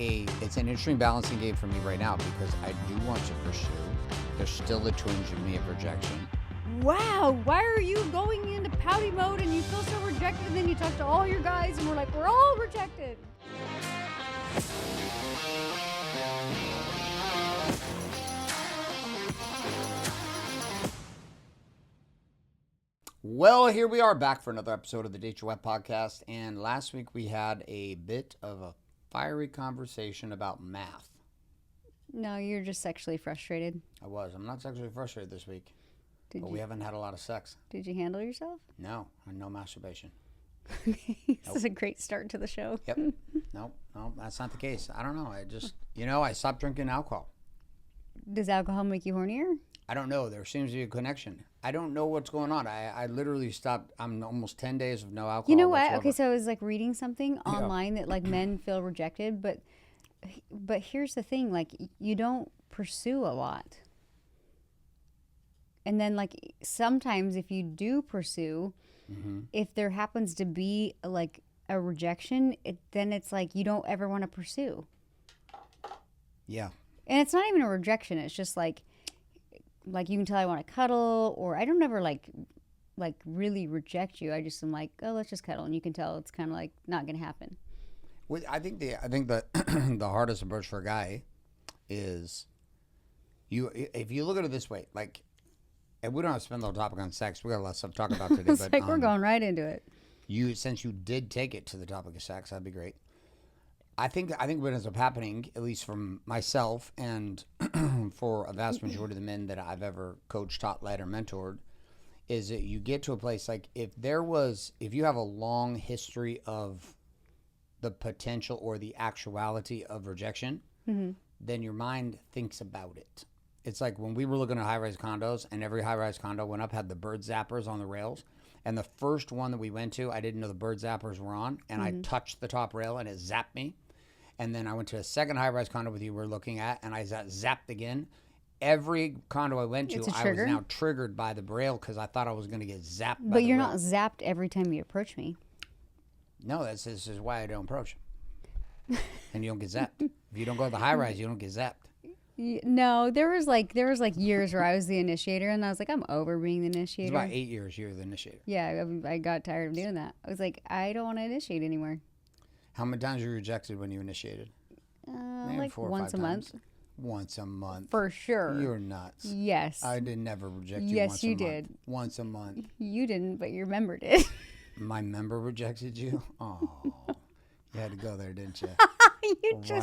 it's an interesting balancing game for me right now because I do want to pursue. There's still a twinge of me of rejection. Wow, why are you going into pouty mode and you feel so rejected and then you talk to all your guys and we're like, we're all rejected. Well, here we are back for another episode of the Date Your Wet podcast. And last week we had a bit of a fiery conversation about math. No, you're just sexually frustrated. I was. I'm not sexually frustrated this week. We haven't had a lot of sex. Did you handle yourself? No, no masturbation. This is a great start to the show. Yep. No, that's not the case. I don't know. I just, I stopped drinking alcohol. Does alcohol make you hornier? I don't know. There seems to be a connection. I don't know what's going on. I literally stopped. I'm almost 10 days of no alcohol. You know what? whatsoever. Okay, so I was like reading something online that like men feel rejected, but here's the thing, like you don't pursue a lot. And then like sometimes if you do pursue, if there happens to be like a rejection, then it's like you don't ever want to pursue. Yeah. And it's not even a rejection. It's just like you can tell I want to cuddle, or I don't ever like really reject you. I just am like, oh, let's just cuddle, and you can tell it's kind of like not gonna happen. Well, I think the the hardest approach for a guy is if you look at it this way, like, and we don't have to spend the whole topic on sex. We got a lot of stuff to talk about today. It's but like we're going right into it. Since you did take it to the topic of sex, that'd be great. I think what ends up happening, at least from myself and for a vast majority of the men that I've ever coached, taught, led, or mentored, is that you get to a place like if you have a long history of the potential or the actuality of rejection, then your mind thinks about it. It's like when we were looking at high-rise condos and every high-rise condo went up had the bird zappers on the rails. And the first one that we went to, I didn't know the bird zappers were on. And I touched the top rail and it zapped me. And then I went to a second high-rise condo with you we're looking at, and I got zapped again. Every condo I went to, I was now triggered by the rail because I thought I was going to get zapped by But the you're rail. not zapped every time you approach me. No, this is why I don't approach. And you don't get zapped. If you don't go to the high-rise, you don't get zapped. No, there was like years where I was the initiator, and I was like, I'm over being the initiator. It's about 8 years you're the initiator. Yeah, I got tired of doing that. I was like, I don't want to initiate anymore. How many times were you rejected when you initiated? Like 4 or once 5 a times. month. Once a month. For sure. You're nuts. Yes. I did never reject you Yes, once you a month. did. Once a month. You didn't, but your member did. My member rejected you? Oh, you had to go there, didn't you? You just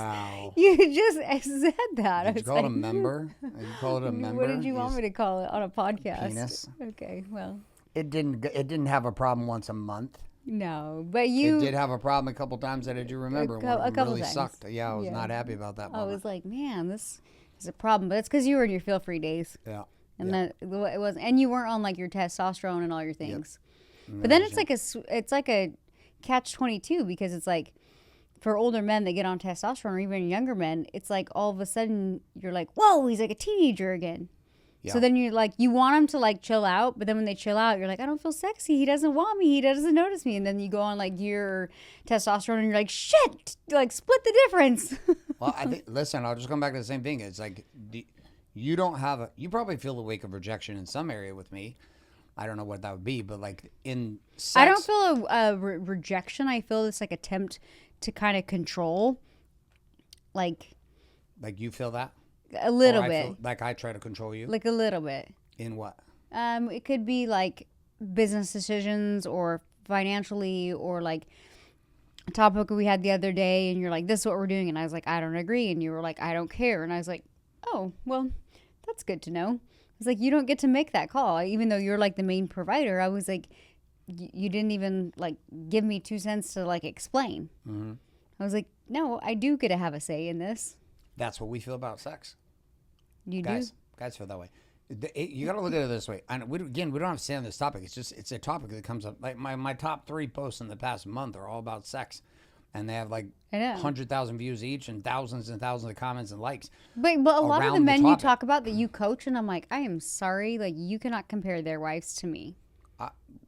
said that. Did you call it a member? You call it a member? What did you want me to call it on a podcast? Penis. Okay, well. It didn't have a problem once a month. No, but you. It did have a problem a couple times that I do remember. A couple really times. Sucked. Yeah, I was not happy about that I moment. was like, man, this is a problem. But it's because you were in your feel-free days. Yeah. And that it was, and you weren't on like your testosterone and all your things. Yep. But then it's like a catch-22 because it's like for older men that get on testosterone or even younger men, it's like all of a sudden you're like, whoa, he's like a teenager again. Yeah. So then you're like, you want him to like chill out, but then when they chill out, you're like, I don't feel sexy. He doesn't want me. He doesn't notice me. And then you go on like your testosterone and you're like, shit, like split the difference. Well, listen, I'll just come back to the same thing. It's like you probably feel the wake of rejection in some area with me. I don't know what that would be, but like in sex. I don't feel a rejection. I feel this like attempt to kind of control. Like you feel that? A little bit. Like I try to control you? Like a little bit. In what? It could be like business decisions or financially or like a topic we had the other day and you're like, this is what we're doing. And I was like, I don't agree. And you were like, I don't care. And I was like, oh, well, that's good to know. I was like, you don't get to make that call. Even though you're like the main provider, I was like, you didn't even like give me 2 cents to like explain. Mm-hmm. I was like, no, I do get to have a say in this. That's what we feel about sex. You Guys feel that way. You got to look at it this way. And we don't have to stay on this topic. It's a topic that comes up. Like my top 3 posts in the past month are all about sex. And they have like 100,000 views each and thousands of comments and likes. But a lot of the men you talk about that you coach, and I'm like, I am sorry. Like, you cannot compare their wives to me.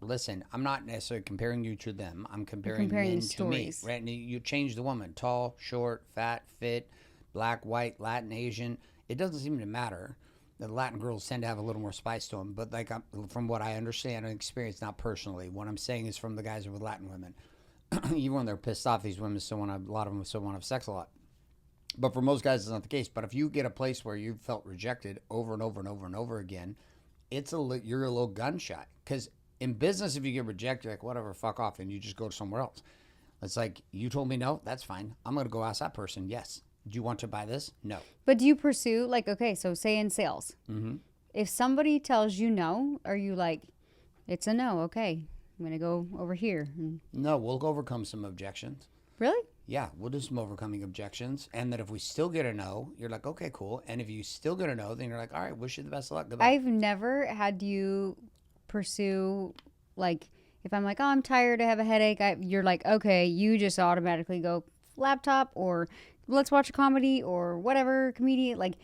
Listen, I'm not necessarily comparing you to them. I'm comparing comparing men stories. to me. Right? And you change the woman: tall, short, fat, fit, black, white, Latin, Asian. It doesn't seem to matter. The Latin girls tend to have a little more spice to them. But like from what I understand and experience, not personally, what I'm saying is from the guys with Latin women. Even when they're pissed off, these women still want to. A lot of them still want to have sex a lot. But for most guys, it's not the case. But if you get a place where you felt rejected over and over and over and over again, you're a little gun shy. Because in business, if you get rejected, you're like, whatever, fuck off, and you just go somewhere else. It's like, you told me no, that's fine. I'm going to go ask that person, yes. Do you want to buy this? No. But do you pursue, like, okay, so say in sales, if somebody tells you no, are you like, it's a no, okay, I'm going to go over here? No, we'll overcome some objections. Really? Yeah, we'll do some overcoming objections. And then if we still get a no, you're like, okay, cool. And if you still get a no, then you're like, all right, wish you the best of luck. Goodbye. I've never had you pursue, like, if I'm like, oh, I'm tired, I have a headache, you're like, okay, you just automatically go laptop or let's watch a comedy or whatever comedian. Like,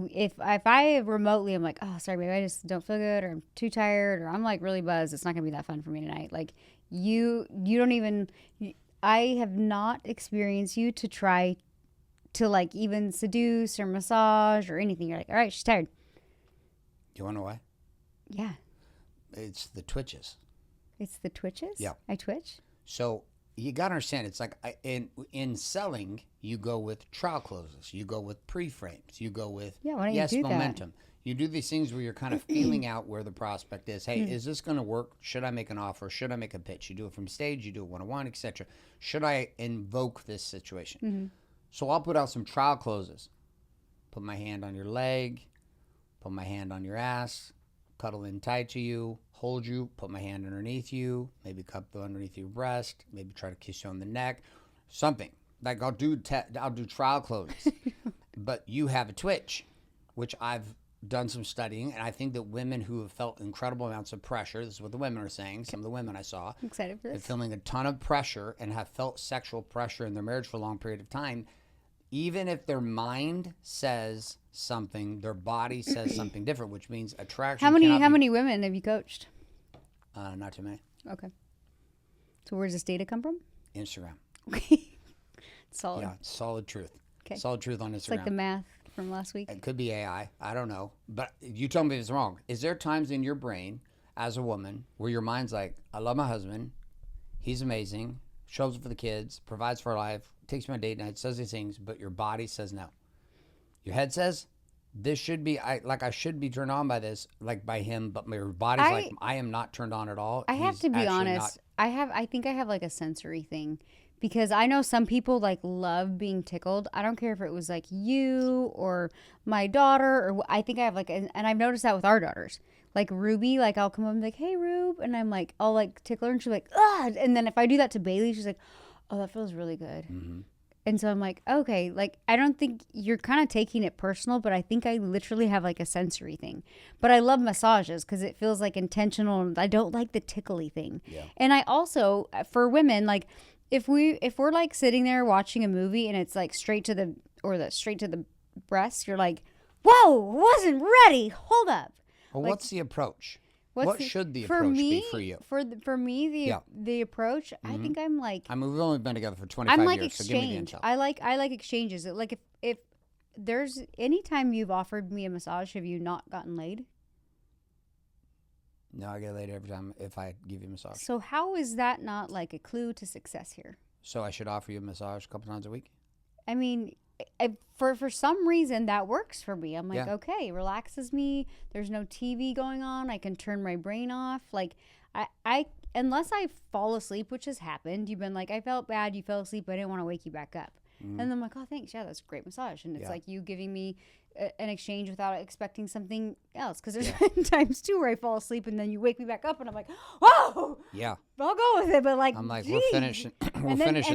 if I remotely am like, oh, sorry, babe, I just don't feel good, or I'm too tired, or I'm like really buzzed, it's not gonna be that fun for me tonight. Like, you don't even. I have not experienced you to try to like even seduce or massage or anything. You're like, all right, she's tired. You want to know why? Yeah. It's the twitches. It's the twitches? Yeah. I twitch? So you got to understand, it's like in selling, you go with trial closes. You go with pre-frames. You go with, why don't yes, you do momentum. You do these things where you're kind of feeling out where the prospect is. Hey, is this going to work? Should I make an offer? Should I make a pitch? You do it from stage. You do it one-on-one, etc. Should I invoke this situation? So I'll put out some trial closes. Put my hand on your leg. Put my hand on your ass. Cuddle in tight to you. Hold you. Put my hand underneath you. Maybe cup underneath your breast. Maybe try to kiss you on the neck. Something. Like I'll do trial closes. But you have a twitch, which I've done some studying, and I think that women who have felt incredible amounts of pressure, this is what the women are saying, some of the women I saw, I'm excited for this. feeling a ton of pressure and have felt sexual pressure in their marriage for a long period of time, even if their mind says something, their body says something different, which means attraction. How many women have you coached? Not too many. Okay. So where's this data come from? Instagram. Okay. Solid. Yeah, solid truth. Okay. Solid truth on Instagram. It's like the math from last week. It could be AI. I don't know. But you tell me if it's wrong. Is there times in your brain as a woman where your mind's like, I love my husband. He's amazing. Shows up for the kids. Provides for our life. Takes me on date nights. Says these things. But your body says no. Your head says, this should be, I should be turned on by this, like by him. But my body's like, I am not turned on at all. I have to be honest. I think I have like a sensory thing. Because I know some people like love being tickled. I don't care if it was like you or my daughter, or I think I have like, and I've noticed that with our daughters. Like Ruby, like I'll come up and be like, hey Rube, and I'm like, I'll like tickle her, and she's like, ugh. And then if I do that to Bailey, she's like, oh, that feels really good. Mm-hmm. And so I'm like, okay, like I don't think you're kind of taking it personal, but I think I literally have like a sensory thing. But I love massages because it feels like intentional. I don't like the tickly thing. Yeah. And I also, for women, like, if we're like sitting there watching a movie and it's like straight to the breast, you're like, whoa, wasn't ready. Hold up. Well, like, what's the approach? What should the approach be for you? For me, the approach, I think I'm like, I mean, we've only been together for 25 years. I'm like years, exchange. So give me the intel. I like exchanges. Like if there's any time you've offered me a massage, have you not gotten laid? No, I get laid every time if I give you a massage. So how is that not like a clue to success here? So I should offer you a massage a couple times a week? I mean, for some reason that works for me. I'm like, okay, it relaxes me. There's no TV going on. I can turn my brain off. Like I unless I fall asleep, which has happened. You've been like, I felt bad. You fell asleep. I didn't want to wake you back up. Mm-hmm. And I'm like, oh, thanks. Yeah, that's a great massage. And it's like you giving me an exchange without expecting something else. Because there's times too where I fall asleep and then you wake me back up and I'm like, whoa. Yeah. I'll go with it. But like, I'm like, geez. we're finishing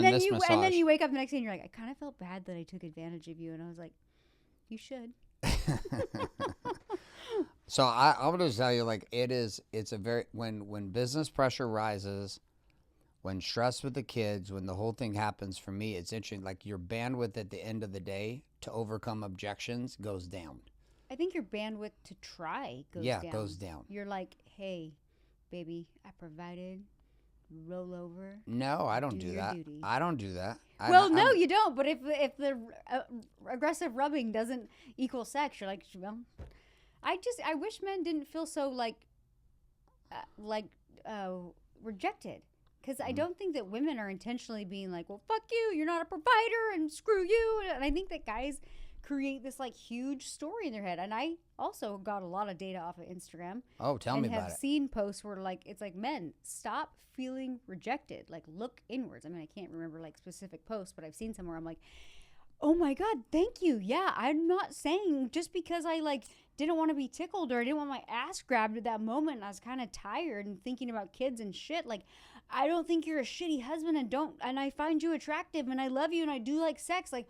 this massage. And then you wake up the next day and you're like, I kind of felt bad that I took advantage of you. And I was like, you should. So I'm going to tell you, like, it's a very, when business pressure rises, when stress with the kids, when the whole thing happens, for me, it's interesting. Like your bandwidth at the end of the day to overcome objections goes down. I think your bandwidth to try goes down. Yeah, goes down. You're like, hey, baby, I provided. Roll over. No, I don't Do do your that. duty. I don't do that. Well, no, you don't. But if the aggressive rubbing doesn't equal sex, you're like, well, I wish men didn't feel so rejected. Because I don't think that women are intentionally being like, well, fuck you, you're not a provider, and screw you. And I think that guys create this like huge story in their head. And I also got a lot of data off of Instagram. Oh, tell me about it. And have seen posts where like it's like, men, stop feeling rejected. Like, look inwards. I mean, I can't remember like specific posts, but I've seen somewhere I'm like, oh my God, thank you. Yeah, I'm not saying just because I like didn't want to be tickled or I didn't want my ass grabbed at that moment and I was kind of tired and thinking about kids and shit. Like, I don't think you're a shitty husband and I find you attractive and I love you and I do like sex. Like,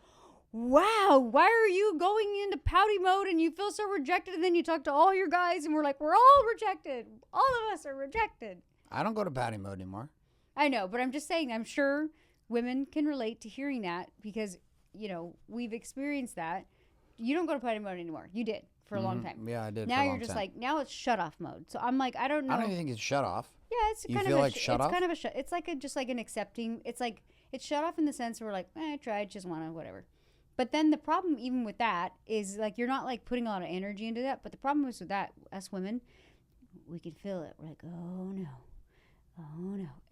wow, why are you going into pouty mode and you feel so rejected and then you talk to all your guys and we're like, we're all rejected. All of us are rejected. I don't go to pouty mode anymore. I know, but I'm just saying, I'm sure women can relate to hearing that because, you know, we've experienced that. You don't go to pouty mode anymore. You did for a long time. Yeah, I did. Now for a you're long just time. like, now it's shut off mode. So I'm like, I don't know. I don't even think it's shut off. Yeah, it's You kind feel of like shut off? It's kind of a shut. It's like just like an accepting. It's like it's shut off in the sense where like, I tried, just wanna whatever. But then the problem even with that is like you're not like putting a lot of energy into that. But the problem is with that, us women, we can feel it. We're like, oh no,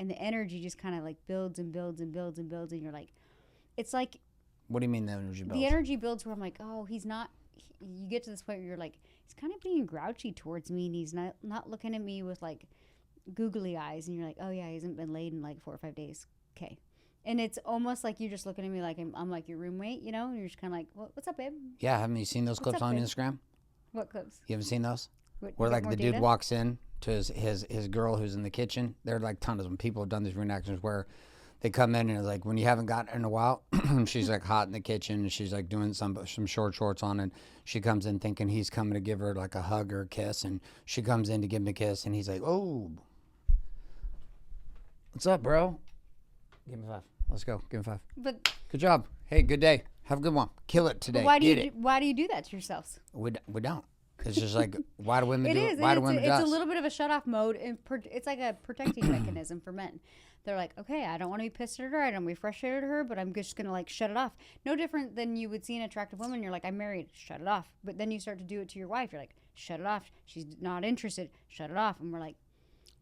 and the energy just kind of like builds and builds and builds and builds, and you're like, it's like. What do you mean the energy builds? The energy builds where I'm like, oh, he's not. You get to this point where you're like, he's kind of being grouchy towards me, and he's not looking at me with like googly eyes, and you're like, oh yeah, he hasn't been laid in like 4 or 5 days. Okay, and it's almost like you're just looking at me like I'm like your roommate, you know, and you're just kind of like, what's up, babe? Yeah, haven't you seen those clips up, on babe? Instagram? What clips? You haven't seen those? What, Where you got like more the data? dude walks in to his girl who's in the kitchen. There are like tons of them. People have done these reenactions where they come in and it's like when you haven't gotten in a while, she's like hot in the kitchen and she's like doing some short shorts on and she comes in thinking he's coming to give her like a hug or a kiss and she comes in to give him a kiss and he's like, oh, what's up, bro? Give me 5. Let's go. Give me 5. But Good job. Hey, good day. Have a good one. Kill it today. why do Get you it. why do you do that to yourselves? We don't. It's just like, why do women It do is. it? Why do women do It's us? a little bit of a shut off mode, and it's like a protecting mechanism for men. They're like, okay, I don't want to be pissed at her, I don't want to be frustrated at her, but I'm just gonna like shut it off. No different than you would see an attractive woman. You're like, I'm married, shut it off. But then you start to do it to your wife. You're like, shut it off. She's not interested. Shut it off. And we're like,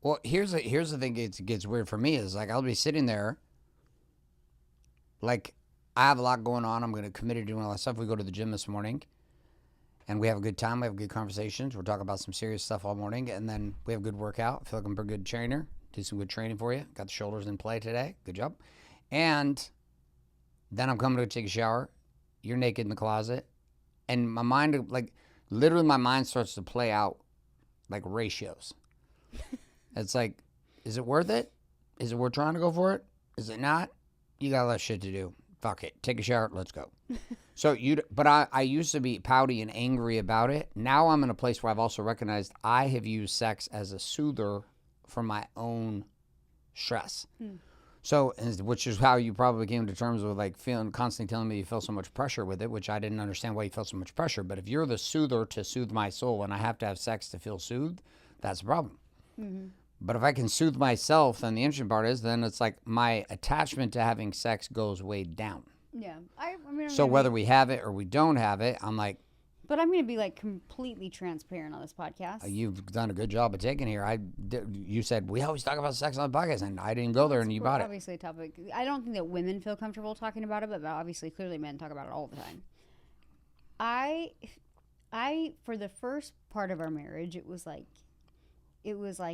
Well, here's the thing. It gets weird for me is like I'll be sitting there, like I have a lot going on. I'm gonna commit to doing all that stuff. We go to the gym this morning, and we have a good time. We have good conversations. We're talking about some serious stuff all morning, and then we have a good workout. I feel like I'm a good trainer. Do some good training for you. Got the shoulders in play today. Good job. And then I'm coming to take a shower. You're naked in the closet, and my mind, like literally, my mind starts to play out like ratios. It's like, is it worth it? Is it worth trying to go for it? Is it not? You got less shit to do. Fuck it. Take a shower. Let's go. But I used to be pouty and angry about it. Now I'm in a place where I've also recognized I have used sex as a soother for my own stress. So, which is how you probably came to terms with like constantly telling me you feel so much pressure with it, which I didn't understand why you felt so much pressure. But if you're the soother to soothe my soul and I have to have sex to feel soothed, that's a problem. Mm-hmm. But if I can soothe myself, then the interesting part is then it's like my attachment to having sex goes way down. yeah. I mean, So whether we have it or we don't have it, I'm like, but I'm going to be like completely transparent on this podcast. you've done a good job of taking here. You said we always talk about sex on the podcast, and I didn't go there, and you bought it. Obviously, a topic. I don't think that women feel comfortable talking about it, but obviously, clearly, men talk about it all the time. I for the first part of our marriage, it was like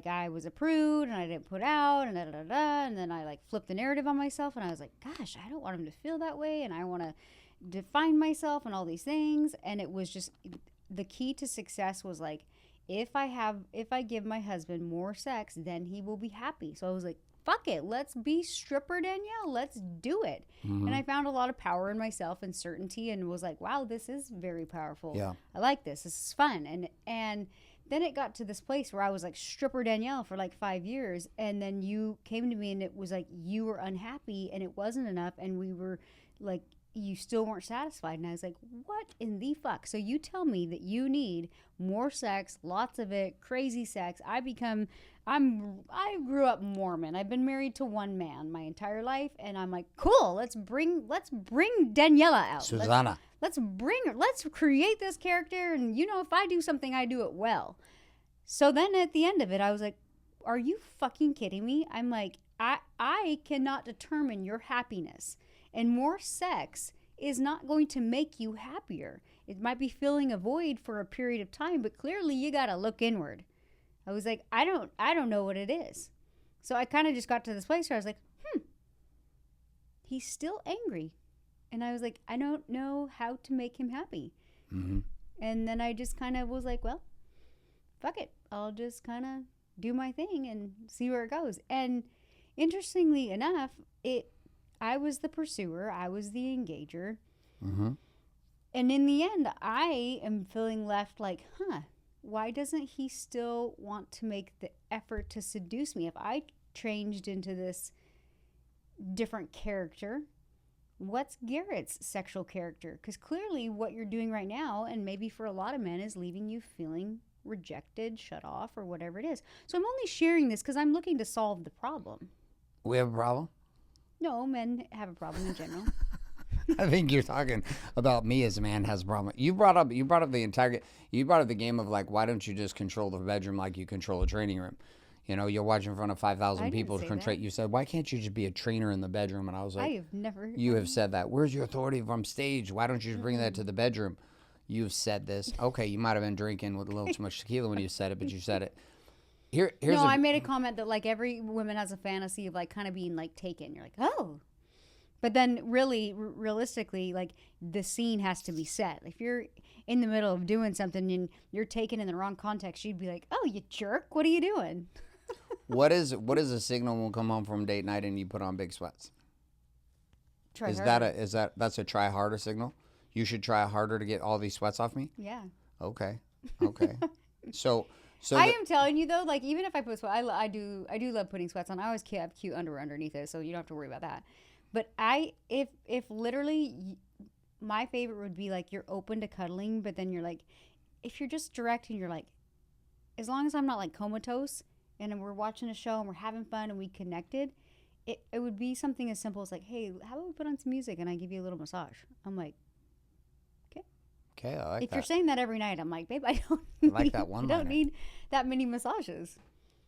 I was a prude and I didn't put out and and then I like flipped the narrative on myself and I was like, gosh, I don't want him to feel that way and I want to define myself and all these things. And it was just the key to success was like, if I give my husband more sex, then he will be happy. So I was like, fuck it, let's be stripper Danielle, let's do it. And I found a lot of power in myself and certainty and was like, wow, this is very powerful. Yeah. I like this is fun. And then it got to this place where I was like stripper Danielle for like 5 years. And then you came to me and it was like you were unhappy and it wasn't enough. And we were like, you still weren't satisfied. And I was like, what in the fuck? So you tell me that you need more sex, lots of it, crazy sex. I grew up Mormon. I've been married to one man my entire life, and I'm like, cool, let's bring Daniela out. Susanna. Let's create this character, and if I do something, I do it well. So then at the end of it, I was like, are you fucking kidding me? I'm like, I cannot determine your happiness. And more sex is not going to make you happier. It might be filling a void for a period of time, but clearly you got to look inward. I was like, I don't know what it is. So I kind of just got to this place where I was like, he's still angry. And I was like, I don't know how to make him happy. Mm-hmm. And then I just kind of was like, well, fuck it. I'll just kind of do my thing and see where it goes. And interestingly enough, I was the pursuer. I was the engager. Mm-hmm. And in the end, I am feeling left like, why doesn't he still want to make the effort to seduce me? If I changed into this different character, what's Garrett's sexual character? Because clearly what you're doing right now, and maybe for a lot of men, is leaving you feeling rejected, shut off, or whatever it is. So I'm only sharing this because I'm looking to solve the problem. We have a problem? No, men have a problem in general. I think you're talking about me as a man has a problem. You brought up the game of like, why don't you just control the bedroom like you control a training room? You'll watch in front of 5,000 people to control. You said, why can't you just be a trainer in the bedroom? And I was like, I have never. You have said that. Where's your authority from stage? Why don't you just bring that to the bedroom? You've said this. Okay, you might have been drinking with a little too much tequila when you said it, but you said it. I made a comment that like every woman has a fantasy of like kind of being like taken. You're like, oh. But then really, realistically, like the scene has to be set. If you're in the middle of doing something and you're taken in the wrong context, you'd be like, oh, you jerk. What are you doing? What is a signal when we come home from date night and you put on big sweats? Try Is harder. That's a try harder signal? You should try harder to get all these sweats off me? Yeah. Okay. So I am telling you though, like even if I put sweat, I do love putting sweats on. I always have cute underwear underneath it, so you don't have to worry about that. But if literally my favorite would be like you're open to cuddling, but then you're like, if you're just direct and you're like, as long as I'm not like comatose and we're watching a show and we're having fun and we connected, it would be something as simple as like, hey, how about we put on some music and I give you a little massage? I'm like, okay, I like if that. you're saying that every night, I'm like, babe, I like that one. I don't need that many massages.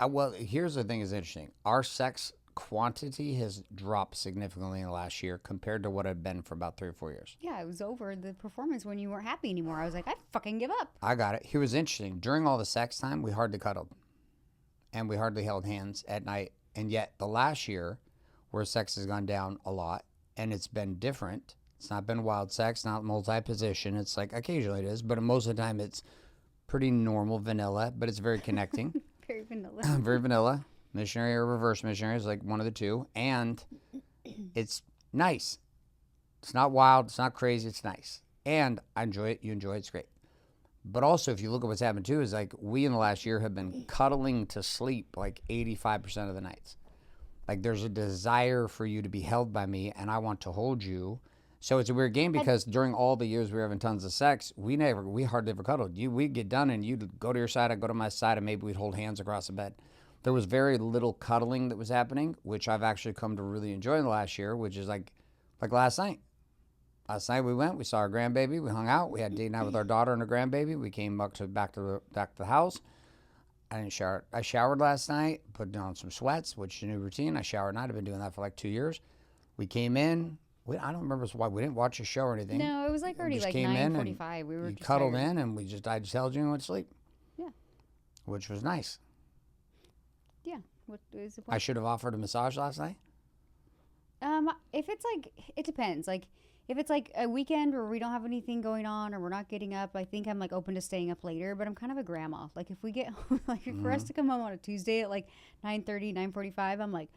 Well, here's the thing is interesting. Our sex quantity has dropped significantly in the last year compared to what it had been for about 3 or 4 years. Yeah, it was over the performance when you weren't happy anymore. I was like, I fucking give up. I got it. Here was interesting. During all the sex time, we hardly cuddled. And we hardly held hands at night. And yet the last year, where sex has gone down a lot, and it's been different. It's not been wild sex, not multi-position. It's like occasionally it is, but most of the time it's pretty normal vanilla, but it's very connecting. Very vanilla. Very vanilla. Missionary or reverse missionary is like one of the two. And it's nice. It's not wild. It's not crazy. It's nice. And I enjoy it. You enjoy it. It's great. But also, if you look at what's happened too, is like we in the last year have been cuddling to sleep like 85% of the nights. Like there's a desire for you to be held by me and I want to hold you. So it's a weird game because during all the years we were having tons of sex, we hardly ever cuddled. We'd get done and you'd go to your side, I'd go to my side, and maybe we'd hold hands across the bed. There was very little cuddling that was happening, which I've actually come to really enjoy in the last year, which is like last night. Last night we went, we saw our grandbaby, we hung out, we had date night with our daughter and her grandbaby. We came back to the house. I didn't shower. I showered last night, put on some sweats, which is a new routine. I shower at night. I've been doing that for like 2 years. We came in. I don't remember why we didn't watch a show or anything. No, it was like already like 9:45. We were just cuddled tired. in, and I just held you and went to sleep. Yeah. Which was nice. Yeah. What is the point? I should have offered a massage last night. If it's like, it depends. Like, if it's like a weekend where we don't have anything going on or we're not getting up, I think I'm like open to staying up later. But I'm kind of a grandma. Like, if we get home, like for us to come home on a Tuesday at like 9:30, 9:45, I'm like,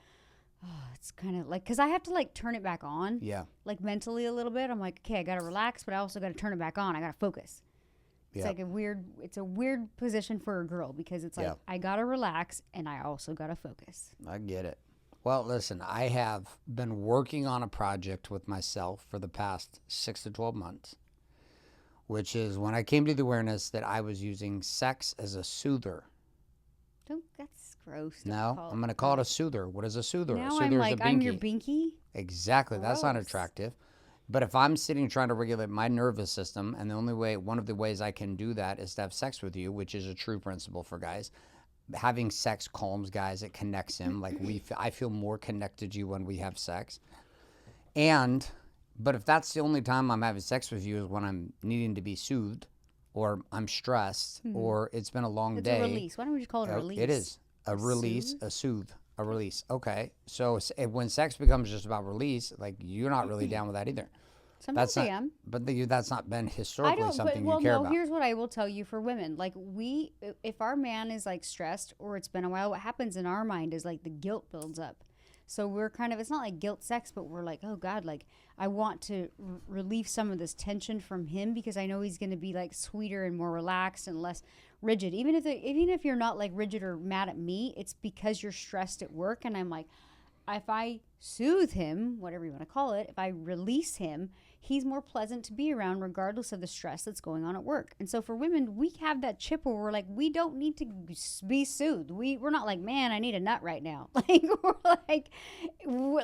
oh, it's kind of like, because I have to like turn it back on. Yeah. Like mentally a little bit. I'm like, okay, I got to relax, but I also got to turn it back on. I got to focus. It's like it's a weird position for a girl because it's like, I got to relax and I also got to focus. I get it. Well, listen, I have been working on a project with myself for the past 6 to 12 months, which is when I came to the awareness that I was using sex as a soother. Don't, that's gross. Don't No, call I'm going to it call it that. a soother. What is a soother? A Now I'm soother is a like, I'm your binky. binky. Exactly. That's not Gross. attractive. But if I'm sitting trying to regulate my nervous system, and the only way, one of the ways I can do that is to have sex with you, which is a true principle for guys. Having sex calms guys. It connects him. Like I feel more connected to you when we have sex. And, but if that's the only time I'm having sex with you is when I'm needing to be soothed, or I'm stressed, or it's been a long It's day. a release. Why don't we just call it a release? It is a release, soothe? a soothe, a release. Okay, so when sex becomes just about release, like you're not really down with that either. Sometimes That's I not, am. but that's not been I historically don't, something well, you care no, about. here's what I will tell you for women. Like, if our man is like stressed or it's been a while, what happens in our mind is like the guilt builds up. So we're kind of, it's not like guilt sex, but we're like, oh God, like I want to relieve some of this tension from him because I know he's going to be like sweeter and more relaxed and less rigid. Even if you're not like rigid or mad at me, it's because you're stressed at work. And I'm like, if I soothe him, whatever you want to call it, if I release him, he's more pleasant to be around regardless of the stress that's going on at work. And so for women, we have that chip where we're like, we don't need to be soothed. We're not like, man, I need a nut right now.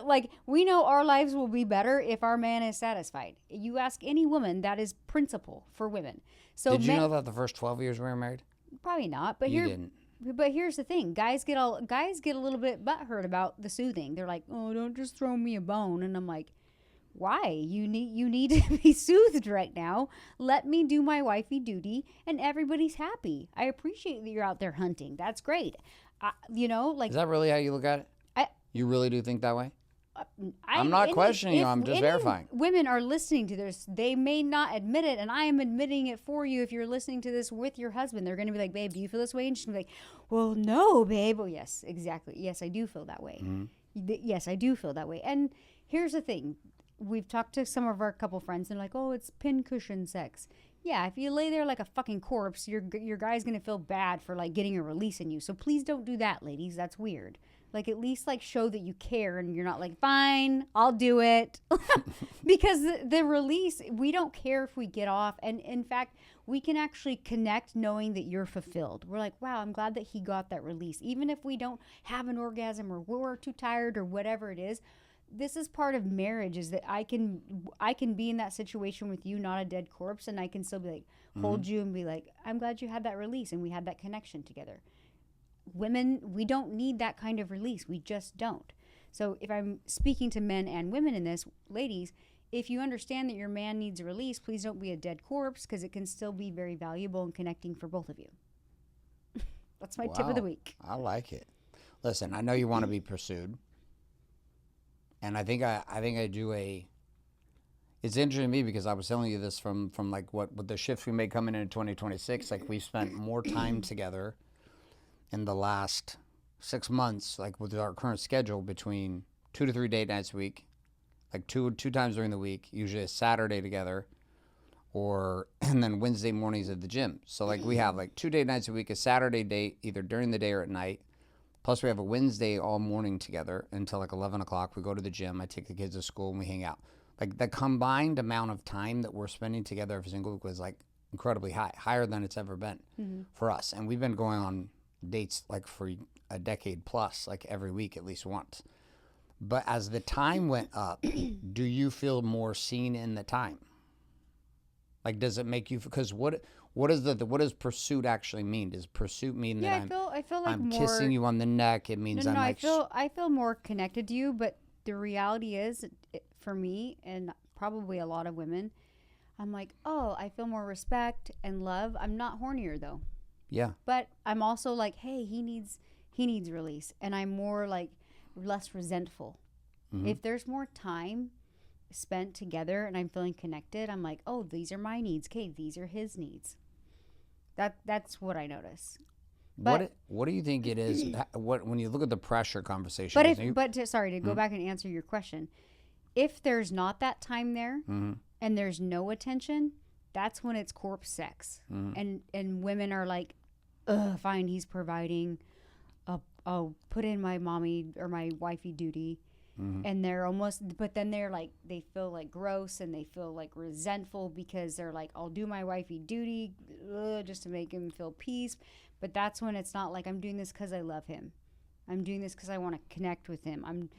Like, we know our lives will be better if our man is satisfied. You ask any woman, that is principle for women. So Did you know that the first 12 years we were married? Probably not, but You didn't. But here's the thing: guys get a little bit butthurt about the soothing. They're like, "Oh, don't just throw me a bone," and I'm like, "Why? You need to be soothed right now. Let me do my wifey duty, and everybody's happy. I appreciate that you're out there hunting. That's great. Like Is that really how you look at it? I, You really do think that way? I'm not questioning you. I'm just verifying. Women are listening to this. They may not admit it, and I am admitting it for you. If you're listening to this with your husband, they're going to be like, "Babe, do you feel this way?" And she's going to be like, "Well, no, babe." Well, yes, exactly. Yes, I do feel that way. Yes, I do feel that way. And here's the thing: we've talked to some of our couple friends, and they're like, "Oh, it's pincushion sex." Yeah, if you lay there like a fucking corpse, your guy's going to feel bad for like getting a release in you. So please don't do that, ladies. That's weird. Like, at least like show that you care and you're not like, fine, I'll do it. Because the release, we don't care if we get off. And in fact, we can actually connect knowing that you're fulfilled. We're like, wow, I'm glad that he got that release. Even if we don't have an orgasm or we're too tired or whatever it is, this is part of marriage, is that I can be in that situation with you, not a dead corpse, and I can still be like, hold you and be like, I'm glad you had that release and we had that connection together. Women, we don't need that kind of release. We just don't. So if I'm speaking to men and women in this, ladies, if you understand that your man needs a release, please don't be a dead corpse, because it can still be very valuable and connecting for both of you. That's my tip of the week. I like it. Listen, I know you want to be pursued. And I think I do it's interesting to me because I was telling you this from like what the shifts we made coming into 2026. Like, we've spent more time together in the last 6 months, like with our current schedule, between 2 to 3 date nights a week, like two times during the week, usually a Saturday together, and then Wednesday mornings at the gym. So like we have like 2 date nights a week, a Saturday date either during the day or at night. Plus we have a Wednesday all morning together until like 11 o'clock. We go to the gym. I take the kids to school and we hang out. Like, the combined amount of time that we're spending together every single week was like incredibly high, higher than it's ever been for us. And we've been going on dates like for a decade plus, like every week at least once. But as the time went up, do you feel more seen in the time? Like, does it make you, because what does pursuit actually mean? Does pursuit mean that I feel like I'm more, kissing you on the neck? It means no, I'm no, like, I feel more connected to you, but the reality is, for me and probably a lot of women, I'm like, oh, I feel more respect and love. I'm not hornier though. yeah. But I'm also like, hey, he needs release, and I'm more like less resentful. If there's more time spent together and I'm feeling connected, I'm like, oh, these are my needs. Okay, these are his needs. That's what I notice. But What do you think it is? When you look at the pressure conversation? Sorry to go back and answer your question. If there's not that time there and there's no attention, that's when it's corpse sex. And women are like, ugh, fine, he's providing oh, put in my mommy or my wifey duty. And they're almost, but then they're like, they feel like gross and they feel like resentful because they're like, I'll do my wifey duty just to make him feel peace. But that's when it's not like, I'm doing this because I love him. I'm doing this because I want to connect with him.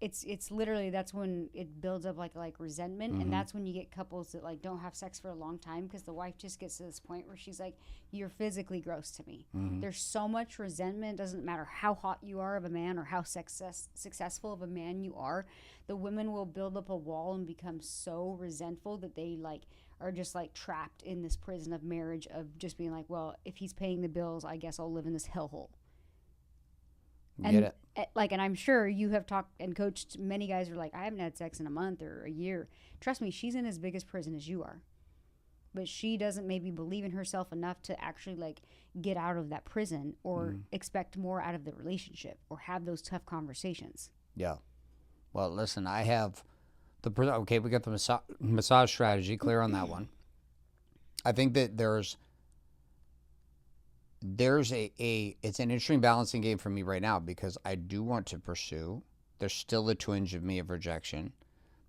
It's literally, that's when it builds up like resentment. And that's when you get couples that like don't have sex for a long time because the wife just gets to this point where she's like, you're physically gross to me. There's so much resentment. It doesn't matter how hot you are of a man or how successful of a man you are. The women will build up a wall and become so resentful that they like are just like trapped in this prison of marriage of just being like, well, if he's paying the bills, I guess I'll live in this hellhole. Get it. Like, and I'm sure you have talked and coached many guys who are like, I haven't had sex in a month or a year. Trust me, she's in as big a prison as you are. But she doesn't maybe believe in herself enough to actually like get out of that prison or expect more out of the relationship or have those tough conversations. Yeah. Well, listen, I have okay, we got the massage strategy clear on that one. I think that there's it's an interesting balancing game for me right now because I do want to pursue. There's still a twinge of me of rejection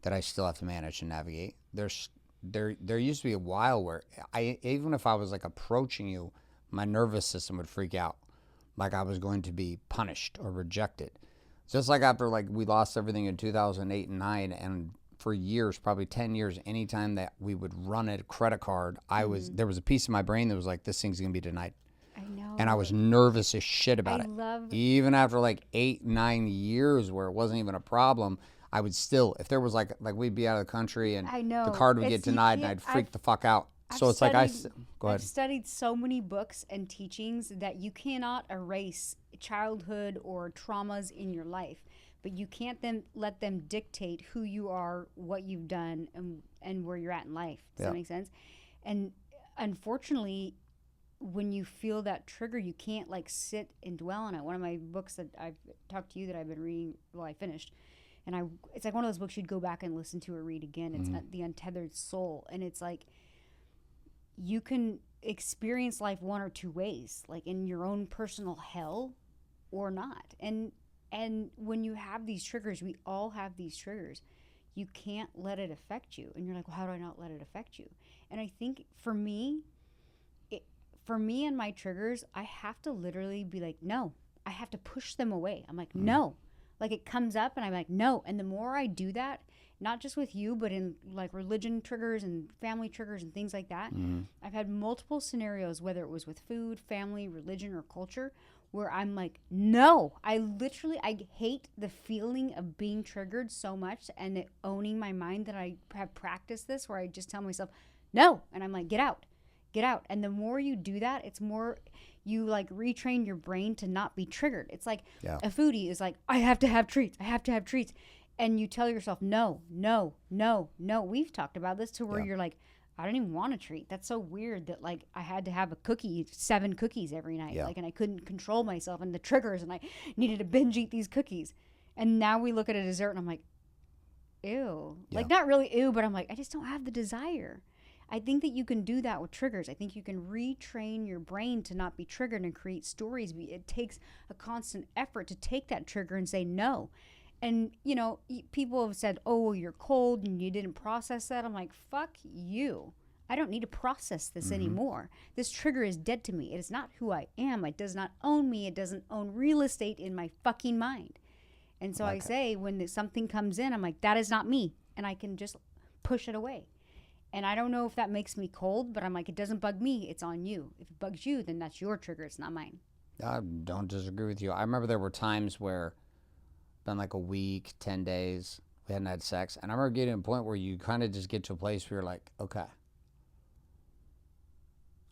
that I still have to manage and navigate. There used to be a while where even if I was like approaching you, my nervous system would freak out, like I was going to be punished or rejected. Just like after like we lost everything in 2008 and 9, and for years, probably 10 years, anytime that we would run a credit card, there was a piece of my brain that was like, this thing's gonna be denied. I know. And I was nervous as shit about it. Even after like 8-9 years where it wasn't even a problem, I would still, if there was like we'd be out of the country and the card would get denied and I'd freak the fuck out. So it's like go ahead. I've studied so many books and teachings that you cannot erase childhood or traumas in your life, but you can't then let them dictate who you are, what you've done, and where you're at in life. Does that make sense? And unfortunately, when you feel that trigger, you can't like sit and dwell on it. One of my books that I've talked to you that I've been reading, well, I finished, and it's like one of those books you'd go back and listen to or read again. It's The Untethered Soul, and it's like you can experience life one or two ways, like in your own personal hell or not. And when you have these triggers, we all have these triggers. You can't let it affect you. And you're like, well, how do I not let it affect you? And I think for me and my triggers, I have to literally be like, no. I have to push them away. I'm like, no. Like it comes up and I'm like, no. And the more I do that, not just with you, but in like religion triggers and family triggers and things like that, I've had multiple scenarios, whether it was with food, family, religion, or culture, where I'm like, no. I hate the feeling of being triggered so much and it owning my mind that I have practiced this where I just tell myself, no. And I'm like, get out. And the more you do that, it's more you like retrain your brain to not be triggered. It's like a foodie is like, I have to have treats. And you tell yourself, no. We've talked about this to where you're like, I don't even want a treat. That's so weird that like I had to have 7 cookies every night. Like, and I couldn't control myself and the triggers and I needed to binge eat these cookies. And now we look at a dessert and I'm like, ew. Like not really ew, but I'm like, I just don't have the desire. I think that you can do that with triggers. I think you can retrain your brain to not be triggered and create stories. It takes a constant effort to take that trigger and say no. And, you know, people have said, oh, you're cold and you didn't process that. I'm like, fuck you. I don't need to process this anymore. This trigger is dead to me. It is not who I am. It does not own me. It doesn't own real estate in my fucking mind. And so I say when something comes in, I'm like, that is not me. And I can just push it away. And I don't know if that makes me cold, but I'm like, it doesn't bug me. It's on you. If it bugs you, then that's your trigger. It's not mine. I don't disagree with you. I remember there were times where been like a week, 10 days, we hadn't had sex. And I remember getting to a point where you kind of just get to a place where you're like, okay,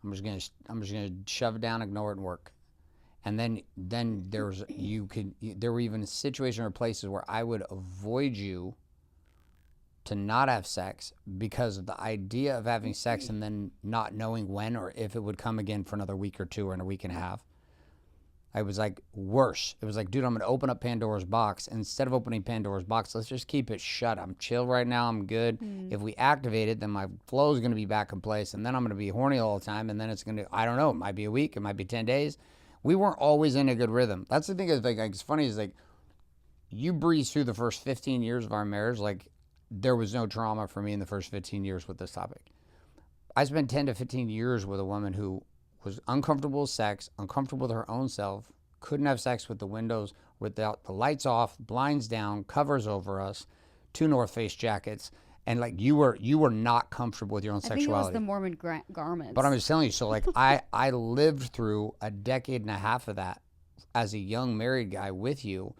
I'm just gonna shove it down, ignore it, and work. And then there were even situations or places where I would avoid you to not have sex because of the idea of having sex and then not knowing when or if it would come again for another week or two or in a week and a half. I was like worse. It was like, dude, I'm going to open up Pandora's box. And instead of opening Pandora's box, let's just keep it shut. I'm chill right now. I'm good. If we activate it, then my flow is going to be back in place. And then I'm going to be horny all the time. And then it's going to, I don't know, it might be a week. It might be 10 days. we weren't always in a good rhythm. That's the thing is like it's funny is like you breeze through the first 15 years of our marriage. Like there was no trauma for me in the first 15 years with this topic. I spent 10 to 15 years with a woman who was uncomfortable with sex, uncomfortable with her own self, couldn't have sex with the windows without the lights off, blinds down, covers over us, 2 North Face jackets, and like you were not comfortable with your own I think it was sexuality. the Mormon garments. But I'm just telling you, so like I lived through a decade and a half of that as a young married guy with you,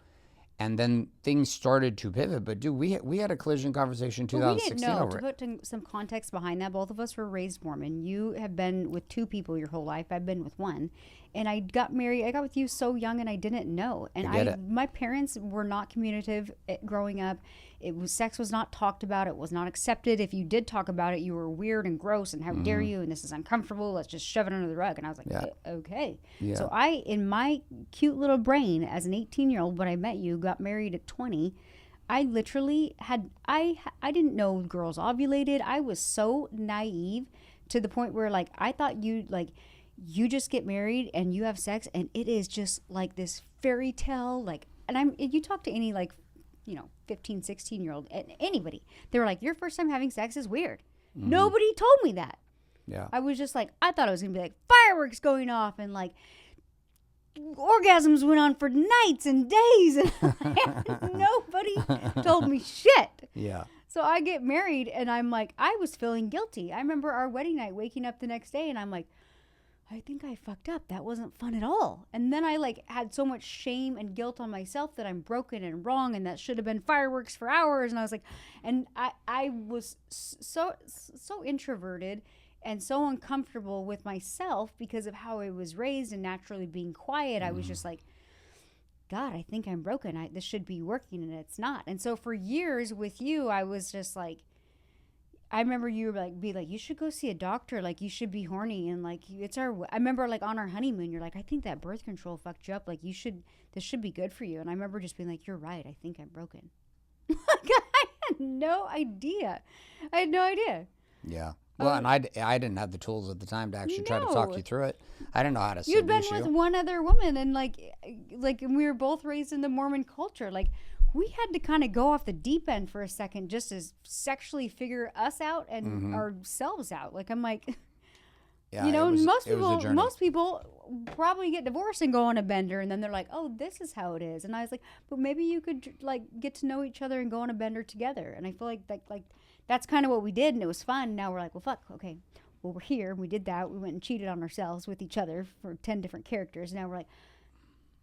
and then things started to pivot. But dude, we had a collision conversation in But we 2016 didn't know. over To it. put some context behind that, both of us were raised Mormon. You have been with 2 people your whole life. I've been with 1. And I got married. I got with you so young, and I didn't know. And I get it. my parents were not communicative growing up. Sex was not talked about. It was not accepted. If you did talk about it, you were weird and gross. And how dare you? And this is uncomfortable. Let's just shove it under the rug. And I was like, Yeah. Okay. Yeah. So in my cute little brain, as an 18-year-old, when I met you, got married at 20. I literally I didn't know girls ovulated. I was so naive to the point where like I thought you just get married and you have sex and it is just like this fairy tale like, and you talk to any like 15, 16-year-old, anybody, they were like, your first time having sex is weird. Nobody told me that. Yeah. I was just like, I thought it was gonna be like fireworks going off and like orgasms went on for nights and days and nobody told me shit. Yeah. So I get married and I'm like, I was feeling guilty. I remember our wedding night, waking up the next day and I'm like, I think I fucked up. That wasn't fun at all. And then I like had so much shame and guilt on myself that I'm broken and wrong and that should have been fireworks for hours. And I was like, and I was so introverted and so uncomfortable with myself because of how I was raised and naturally being quiet. I was just like, God, I think I'm broken. This should be working and it's not. And so for years with you, I was just like, I remember you were like, you should go see a doctor. Like, you should be horny. And like, I remember like on our honeymoon, you're like, I think that birth control fucked you up. Like, this should be good for you. And I remember just being like, you're right. I think I'm broken. Like, I had no idea. Yeah. Well, and I didn't have the tools at the time to actually try to talk you through it. I didn't know how to You'd been seduce with you. one other woman, and like we were both raised in the Mormon culture. Like, we had to kind of go off the deep end for a second just to sexually figure us out and ourselves out. Like, I'm like, Yeah, most people probably get divorced and go on a bender, and then they're like, oh, this is how it is. And I was like, but maybe you could like get to know each other and go on a bender together. And I feel like that's kind of what we did, and it was fun. Now we're like, well, fuck, okay. Well, we're here. We did that. We went and cheated on ourselves with each other for 10 different characters. Now we're like,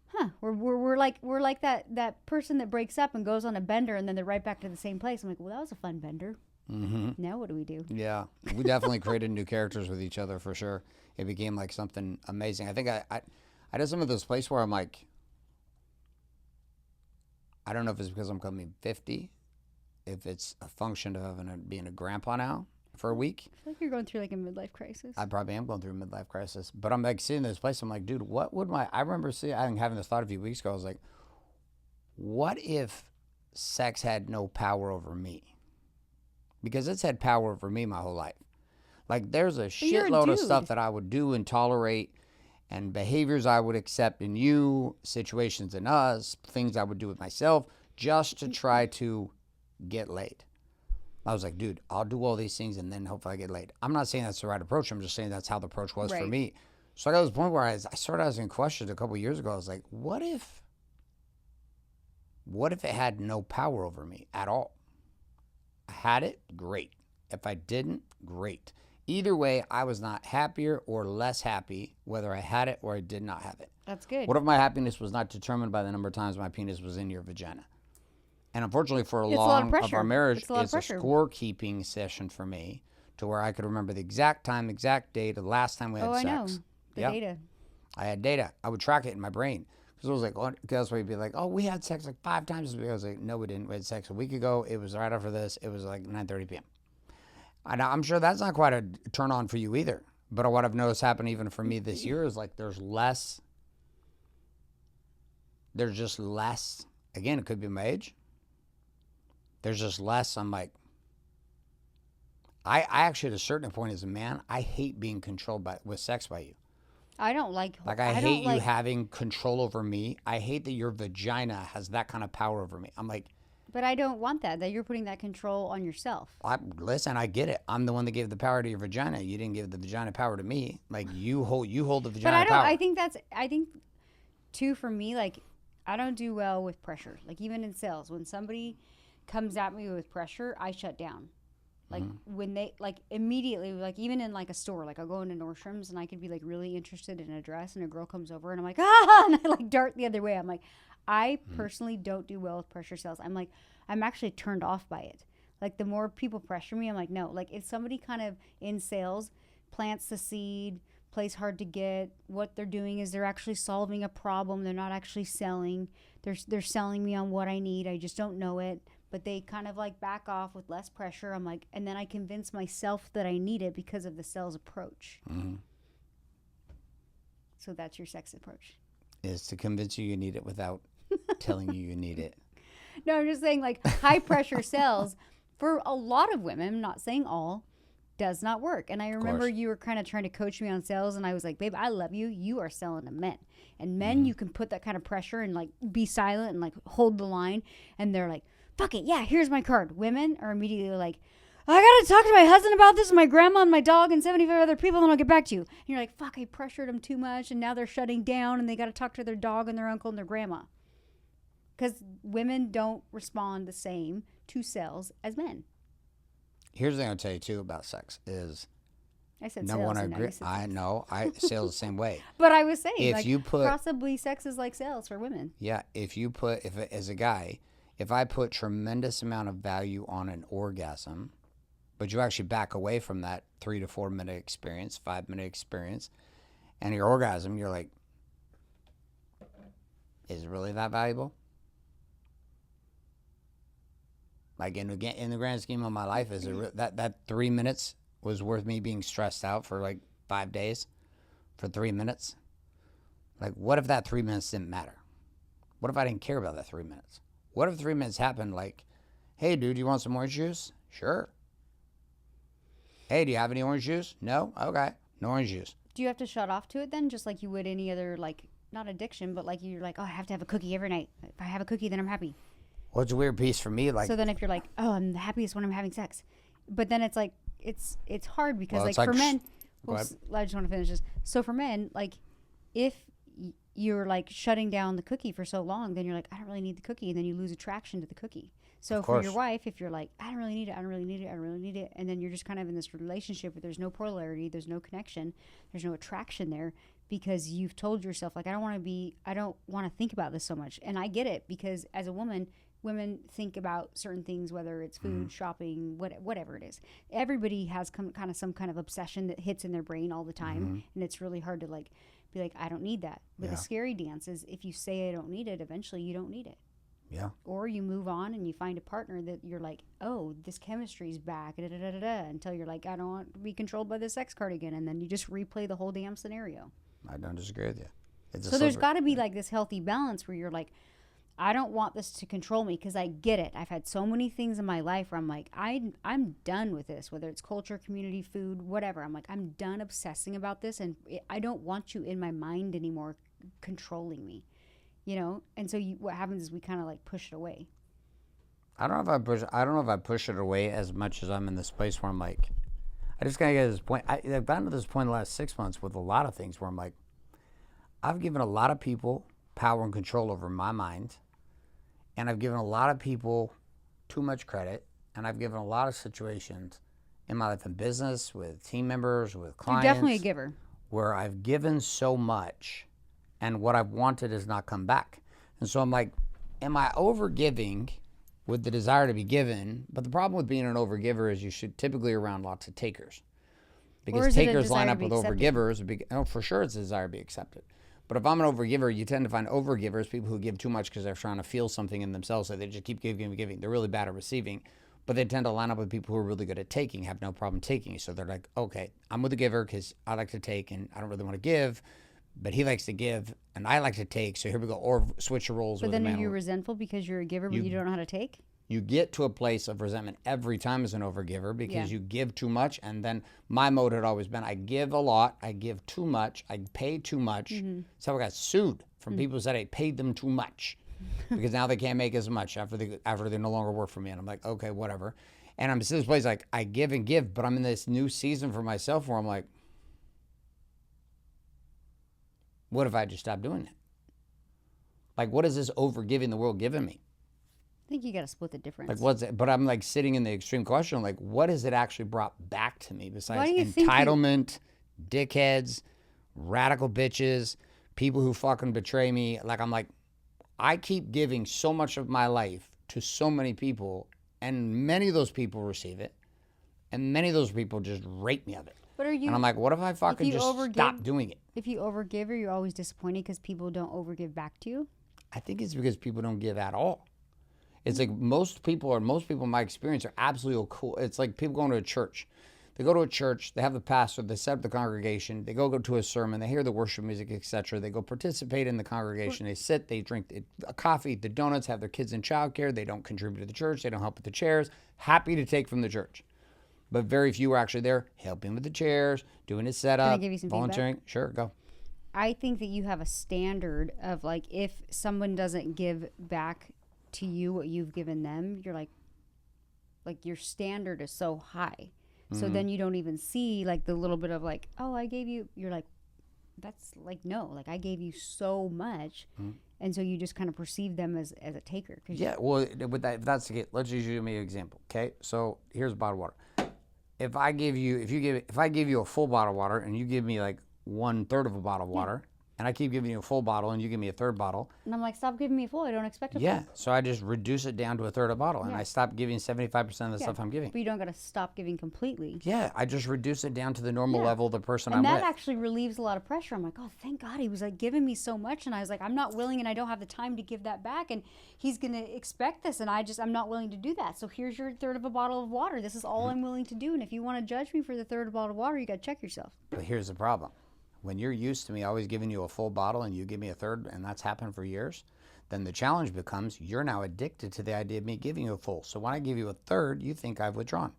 huh, we're like that person that breaks up and goes on a bender and then they're right back to the same place. I'm like, well, that was a fun bender. Now what do we do? Yeah, we definitely created new characters with each other for sure. It became like something amazing. I think I did some of those places where I'm like, I don't know if it's because I'm coming 50, if it's a function of being a grandpa now for a week. I feel like you're going through like a midlife crisis. I probably am going through a midlife crisis, but I'm like sitting in this place. I'm like, dude, what would I remember having this thought a few weeks ago. I was like, what if sex had no power over me? Because it's had power over me my whole life. Like, there's a shitload of stuff that I would do and tolerate, and behaviors I would accept in you, situations in us, things I would do with myself, just to try to get laid. I was like, dude, I'll do all these things and then hopefully I get laid. I'm not saying that's the right approach. I'm just saying that's how the approach was for me. So I got to this point where I started asking questions a couple years ago. I was like, what if it had no power over me at all? I had it, great. If I didn't, great. Either way, I was not happier or less happy whether I had it or I did not have it. That's good. What if my happiness was not determined by the number of times my penis was in your vagina? And unfortunately, for a long of our marriage, it's a scorekeeping session for me to where I could remember the exact time, exact date, the last time we had sex. I know. The data. I had data. I would track it in my brain. Because it was like, that's why you'd be like, oh, we had sex like 5 times this week. I was like, no, we didn't. We had sex a week ago. It was right after this. It was like 9:30 p.m. And I'm sure that's not quite a turn on for you either. But what I've noticed happen even for me this year is like there's just less. Again, it could be my age. There's just less. I'm like, I actually at a certain point as a man, I hate being controlled with sex by you. I don't like. Like, I don't hate you like. having control over me. I hate that your vagina has that kind of power over me. I'm like, But I don't want that. That you're putting that control on yourself. listen, I get it. I'm the one that gave the power to your vagina. You didn't give the vagina power to me. Like, you hold the But vagina I don't. power. I think too, for me, like, I don't do well with pressure. Like, even in sales, when somebody comes at me with pressure, I shut down. Like, when they, like, immediately, like, even in, like, a store, like, I'll go into Nordstrom's and I could be, like, really interested in a dress and a girl comes over and I'm like, ah, and I, like, dart the other way. I'm like, I personally don't do well with pressure sales. I'm like, I'm actually turned off by it. Like, the more people pressure me, I'm like, no. Like, if somebody kind of in sales plants the seed, plays hard to get, what they're doing is they're actually solving a problem. They're not actually selling. They're selling me on what I need. I just don't know it. But they kind of like back off with less pressure. I'm like, and then I convince myself that I need it because of the sales approach. So that's your sex approach. Is to convince you need it without telling you need it. No, I'm just saying, like, high pressure sales for a lot of women, I'm not saying all, does not work. And I remember you were kind of trying to coach me on sales, and I was like, babe, I love you. You are selling to men. And men, you can put that kind of pressure and, like, be silent and, like, hold the line. And they're like, fuck it. Yeah, here's my card. Women are immediately like, I got to talk to my husband about this, and my grandma and my dog and 75 other people, and then I'll get back to you. And you're like, fuck, I pressured them too much, and now they're shutting down, and they got to talk to their dog and their uncle and their grandma. Because women don't respond the same to sales as men. Here's the thing I'll tell you, too, about sex is, I said number sales. one, I agree. I know. Sales the same way. But I was saying, If like, you put, possibly sex is like sales for women. yeah, as a guy, if I put tremendous amount of value on an orgasm, but you actually back away from that 3 to 4 minute experience, 5-minute experience, and your orgasm, you're like, is it really that valuable? Like, in the grand scheme of my life, is it that 3 minutes was worth me being stressed out for like 5 days for 3 minutes? Like, what if that 3 minutes didn't matter? What if I didn't care about that 3 minutes? What if 3 minutes happened like, hey, dude, you want some orange juice? Sure. Hey, do you have any orange juice? No? Okay. No orange juice. Do you have to shut off to it then, just like you would any other, like, not addiction, but like you're like, oh, I have to have a cookie every night. If I have a cookie, then I'm happy. Well, it's a weird piece for me. Like, so then if you're like, oh, I'm the happiest when I'm having sex. But then it's like, it's hard because, well, like, like for men, I just want to finish this. So for men, like, if you're like shutting down the cookie for so long, then you're like, I don't really need the cookie. And then you lose attraction to the cookie. So for your wife, if you're like, I don't really need it, I don't really need it, I don't really need it. And then you're just kind of in this relationship where there's no polarity, there's no connection, there's no attraction there because you've told yourself, like, I don't want to think about this so much. And I get it because as a woman, women think about certain things, whether it's food, shopping, whatever it is. Everybody has some kind of obsession that hits in their brain all the time. And it's really hard to like be like, I don't need that. But the scary dance is if you say I don't need it, eventually you don't need it. Yeah. Or you move on and you find a partner that you're like, oh, this chemistry's back, until you're like, I don't want to be controlled by the sex card again. And then you just replay the whole damn scenario. I don't disagree with you. So there's got to be like this healthy balance where you're like, I don't want this to control me because I get it. I've had so many things in my life where I'm like, I'm done with this, whether it's culture, community, food, whatever. I'm like, I'm done obsessing about this, and I don't want you in my mind anymore controlling me, you know? And so what happens is we kind of like push it away. I don't know if I push it away as much as I'm in this place where I'm like, I just gotta get to this point. I've gotten to this point in the last 6 months with a lot of things where I'm like, I've given a lot of people power and control over my mind. And I've given a lot of people too much credit. And I've given a lot of situations in my life in business, with team members, with clients. You're definitely a giver. Where I've given so much and what I've wanted has not come back. And so I'm like, am I over-giving with the desire to be given? But the problem with being an over-giver is you should typically around lots of takers. Because takers line up with over-givers. For sure it's a desire to be accepted. But if I'm an overgiver, you tend to find overgivers, people who give too much because they're trying to feel something in themselves, so they just keep giving. They're really bad at receiving, but they tend to line up with people who are really good at taking, have no problem taking. So they're like, okay, I'm with the giver because I like to take and I don't really want to give, but he likes to give and I like to take. So here we go, or switch the roles. But then are you resentful because you're a giver but you don't know how to take? You get to a place of resentment every time as an overgiver because Yeah. you give too much. And then my mode had always been, I give a lot, I give too much, I pay too much. So I got sued from people who said I paid them too much because now they can't make as much after they no longer work for me. And I'm like, okay, whatever. And I'm in this place like I give and give, but I'm in this new season for myself where I'm like, what if I just stop doing that? Like, what is this overgiving the world giving me? I think you got to split the difference. Like, what's it? But I'm like sitting in the extreme question, like, what has it actually brought back to me besides Why do you think entitlement, dickheads, radical bitches, people who fucking betray me? Like, I'm like, I keep giving so much of my life to so many people, and many of those people receive it, and many of those people just rape me of it. But are you? And I'm like, what if I fucking just stop doing it? If you overgive, you're always disappointed because people don't overgive back to you. I think it's because people don't give at all. It's like most people in my experience are absolutely cool. It's like people going to a church. They go to a church, they have the pastor, they set up the congregation, they go to a sermon, they hear the worship music, etc. They go participate in the congregation, they sit, they drink a coffee, eat the donuts, have their kids in childcare, they don't contribute to the church, they don't help with the chairs, happy to take from the church. But very few are actually there helping with the chairs, doing his setup, Can I give you some volunteering. Sure, go. I think that you have a standard of like if someone doesn't give back to you what you've given them, you're like your standard is so high. So then you don't even see like the little bit of like, oh, I gave you, you're like, that's like, no, like I gave you so much. And so you just kind of perceive them as a taker. Yeah, well, with that, if that's the case, let's just use me an example. Okay, so here's a bottle of water. If I give you a full bottle of water and you give me like 1/3 of a bottle of water, and I keep giving you a full bottle and you give me a third bottle. And I'm like, stop giving me full. I don't expect a full. Yeah, so I just reduce it down to 1/3 of a bottle, and I stop giving 75% of the stuff I'm giving. But you don't got to stop giving completely. Yeah, I just reduce it down to the normal level of the person I'm with. with. And that actually relieves a lot of pressure. I'm like, oh, thank God he was like giving me so much. And I was like, I'm not willing and I don't have the time to give that back. And he's going to expect this. And I'm not willing to do that. So here's your 1/3 of a bottle of water. This is all I'm willing to do. And if you want to judge me for the 1/3 of a bottle of water, you got to check yourself. But here's the problem. When you're used to me always giving you a full bottle and you give me 1/3, and that's happened for years, then the challenge becomes you're now addicted to the idea of me giving you a full. So when I give you 1/3, you think I've withdrawn.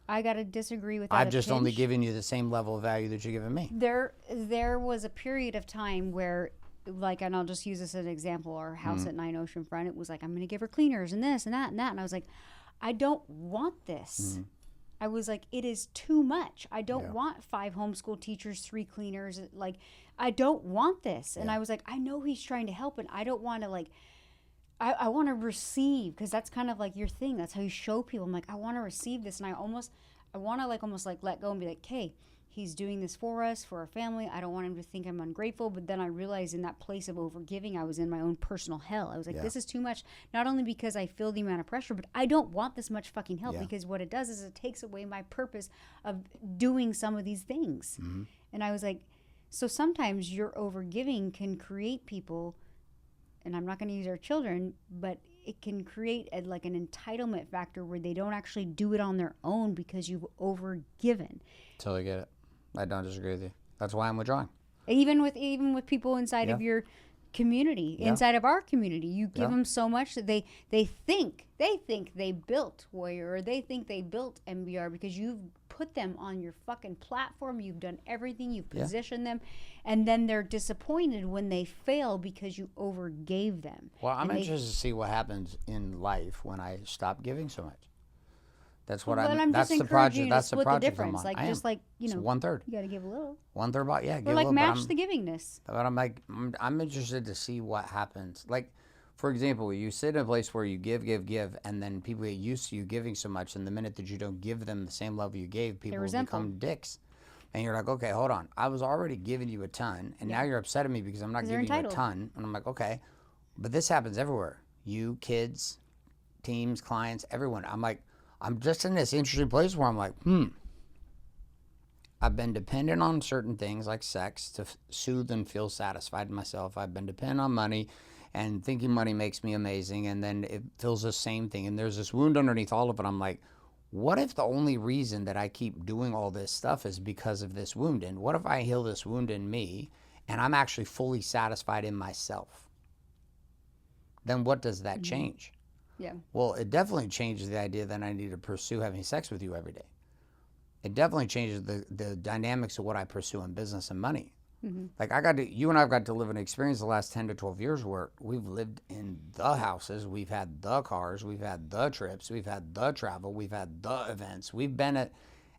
I got to disagree with that. I've just only given you the same level of value that you're giving me. There was a period of time where, like, and I'll just use this as an example, our house at 9 Oceanfront, it was like, I'm going to give her cleaners and this and that and that. And I was like, I don't want this. I was like, it is too much. I don't want 5 homeschool teachers, 3 cleaners. Like, I don't want this. And I was like, I know he's trying to help, and I don't want to, like, I want to receive, because that's kind of like your thing. That's how you show people. I'm like, I want to receive this. And I want to, like, almost like let go and be like, hey, he's doing this for us, for our family. I don't want him to think I'm ungrateful. But then I realized in that place of overgiving, I was in my own personal hell. I was like, this is too much. Not only because I feel the amount of pressure, but I don't want this much fucking help, because what it does is it takes away my purpose of doing some of these things. And I was like, so sometimes your overgiving can create people, and I'm not going to use our children, but it can create like an entitlement factor where they don't actually do it on their own because you've overgiven. Totally get it. I don't disagree with you. That's why I'm withdrawing. Even with people inside of your community, inside of our community, you give them so much that they think they built Warrior, or they think they built MBR because you've put them on your fucking platform. You've done everything. You've positioned them, and then they're disappointed when they fail because you overgave them. Well, I'm interested to see what happens in life when I stop giving so much. That's what I'm. That's the project. That's the project I'm on. Like just like it's 1/3. You got to give a little. 1/3 about give or a like little, match the givingness. But I'm like, I'm interested to see what happens. Like, for example, you sit in a place where you give, and then people get used to you giving so much, and the minute that you don't give them the same level you gave, people become dicks. And you're like, okay, hold on. I was already giving you a ton, and now you're upset at me because I'm not giving you a ton. And I'm like, okay. But this happens everywhere. You, kids, teams, clients, everyone. I'm like, I'm just in this interesting place where I'm like, I've been dependent on certain things like sex to soothe and feel satisfied in myself. I've been dependent on money and thinking money makes me amazing, and then it feels the same thing. And there's this wound underneath all of it. I'm like, what if the only reason that I keep doing all this stuff is because of this wound? And what if I heal this wound in me and I'm actually fully satisfied in myself? Then what does that change? Yeah. Well, it definitely changes the idea that I need to pursue having sex with you every day. It definitely changes the dynamics of what I pursue in business and money. Like you and I've got to live an experience the last 10 to 12 years where we've lived in the houses, we've had the cars, we've had the trips, we've had the travel, we've had the events. We've been at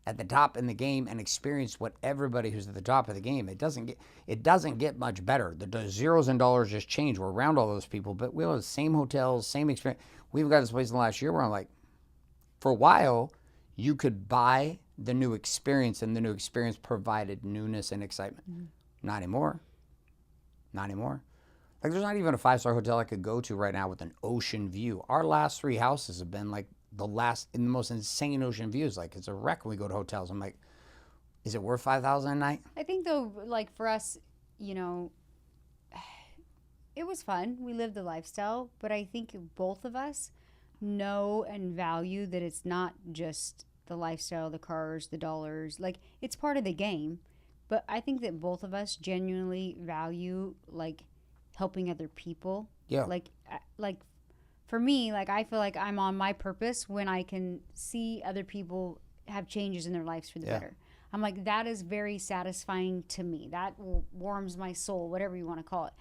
the top in the game and experienced what everybody who's at the top of the game. It doesn't get much better. The zeros and dollars just change. We're around all those people, but we have the same hotels, same experience. We've got this place in the last year where I'm like, for a while, you could buy the new experience, and the new experience provided newness and excitement. Not anymore. Not anymore. Like, there's not even a 5-star hotel I could go to right now with an ocean view. Our last 3 houses have been like the most insane ocean views. Like, it's a wreck when we go to hotels. I'm like, is it worth $5,000 a night? I think though, like for us, you know, it was fun. We lived the lifestyle, but I think both of us know and value that it's not just the lifestyle, the cars, the dollars. Like, it's part of the game. But I think that both of us genuinely value like helping other people. Yeah. Like for me, like I feel like I'm on my purpose when I can see other people have changes in their lives for the better. I'm like, that is very satisfying to me. That warms my soul, whatever you want to call it.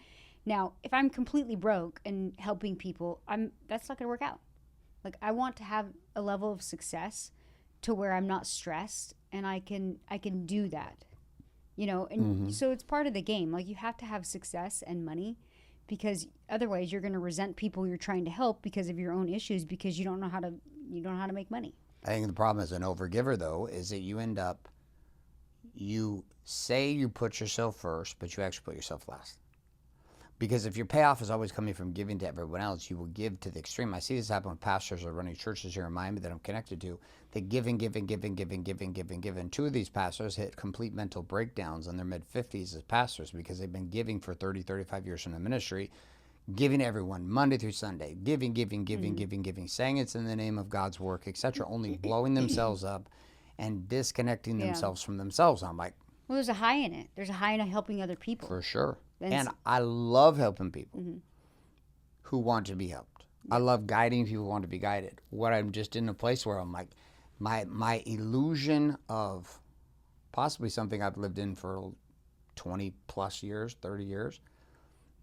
Now, if I'm completely broke and helping people, that's not going to work out. Like, I want to have a level of success to where I'm not stressed and I can do that. You know, and so it's part of the game. Like, you have to have success and money, because otherwise you're going to resent people you're trying to help because of your own issues, because you don't know how to make money. I think the problem as an overgiver, though, is that you say you put yourself first, but you actually put yourself last. Because if your payoff is always coming from giving to everyone else, you will give to the extreme. I see this happen with pastors who are running churches here in Miami that I'm connected to. They give. 2 of these pastors hit complete mental breakdowns in their mid-50s as pastors because they've been giving for 30, 35 years in the ministry, giving to everyone Monday through Sunday, giving, saying it's in the name of God's work, etc., only blowing themselves up and disconnecting themselves from themselves. I'm like, well, there's a high in it. There's a high in helping other people. For sure. And I love helping people who want to be helped. I love guiding people who want to be guided. What I'm just in a place where I'm like, my illusion of possibly something I've lived in for 20 plus years, 30 years,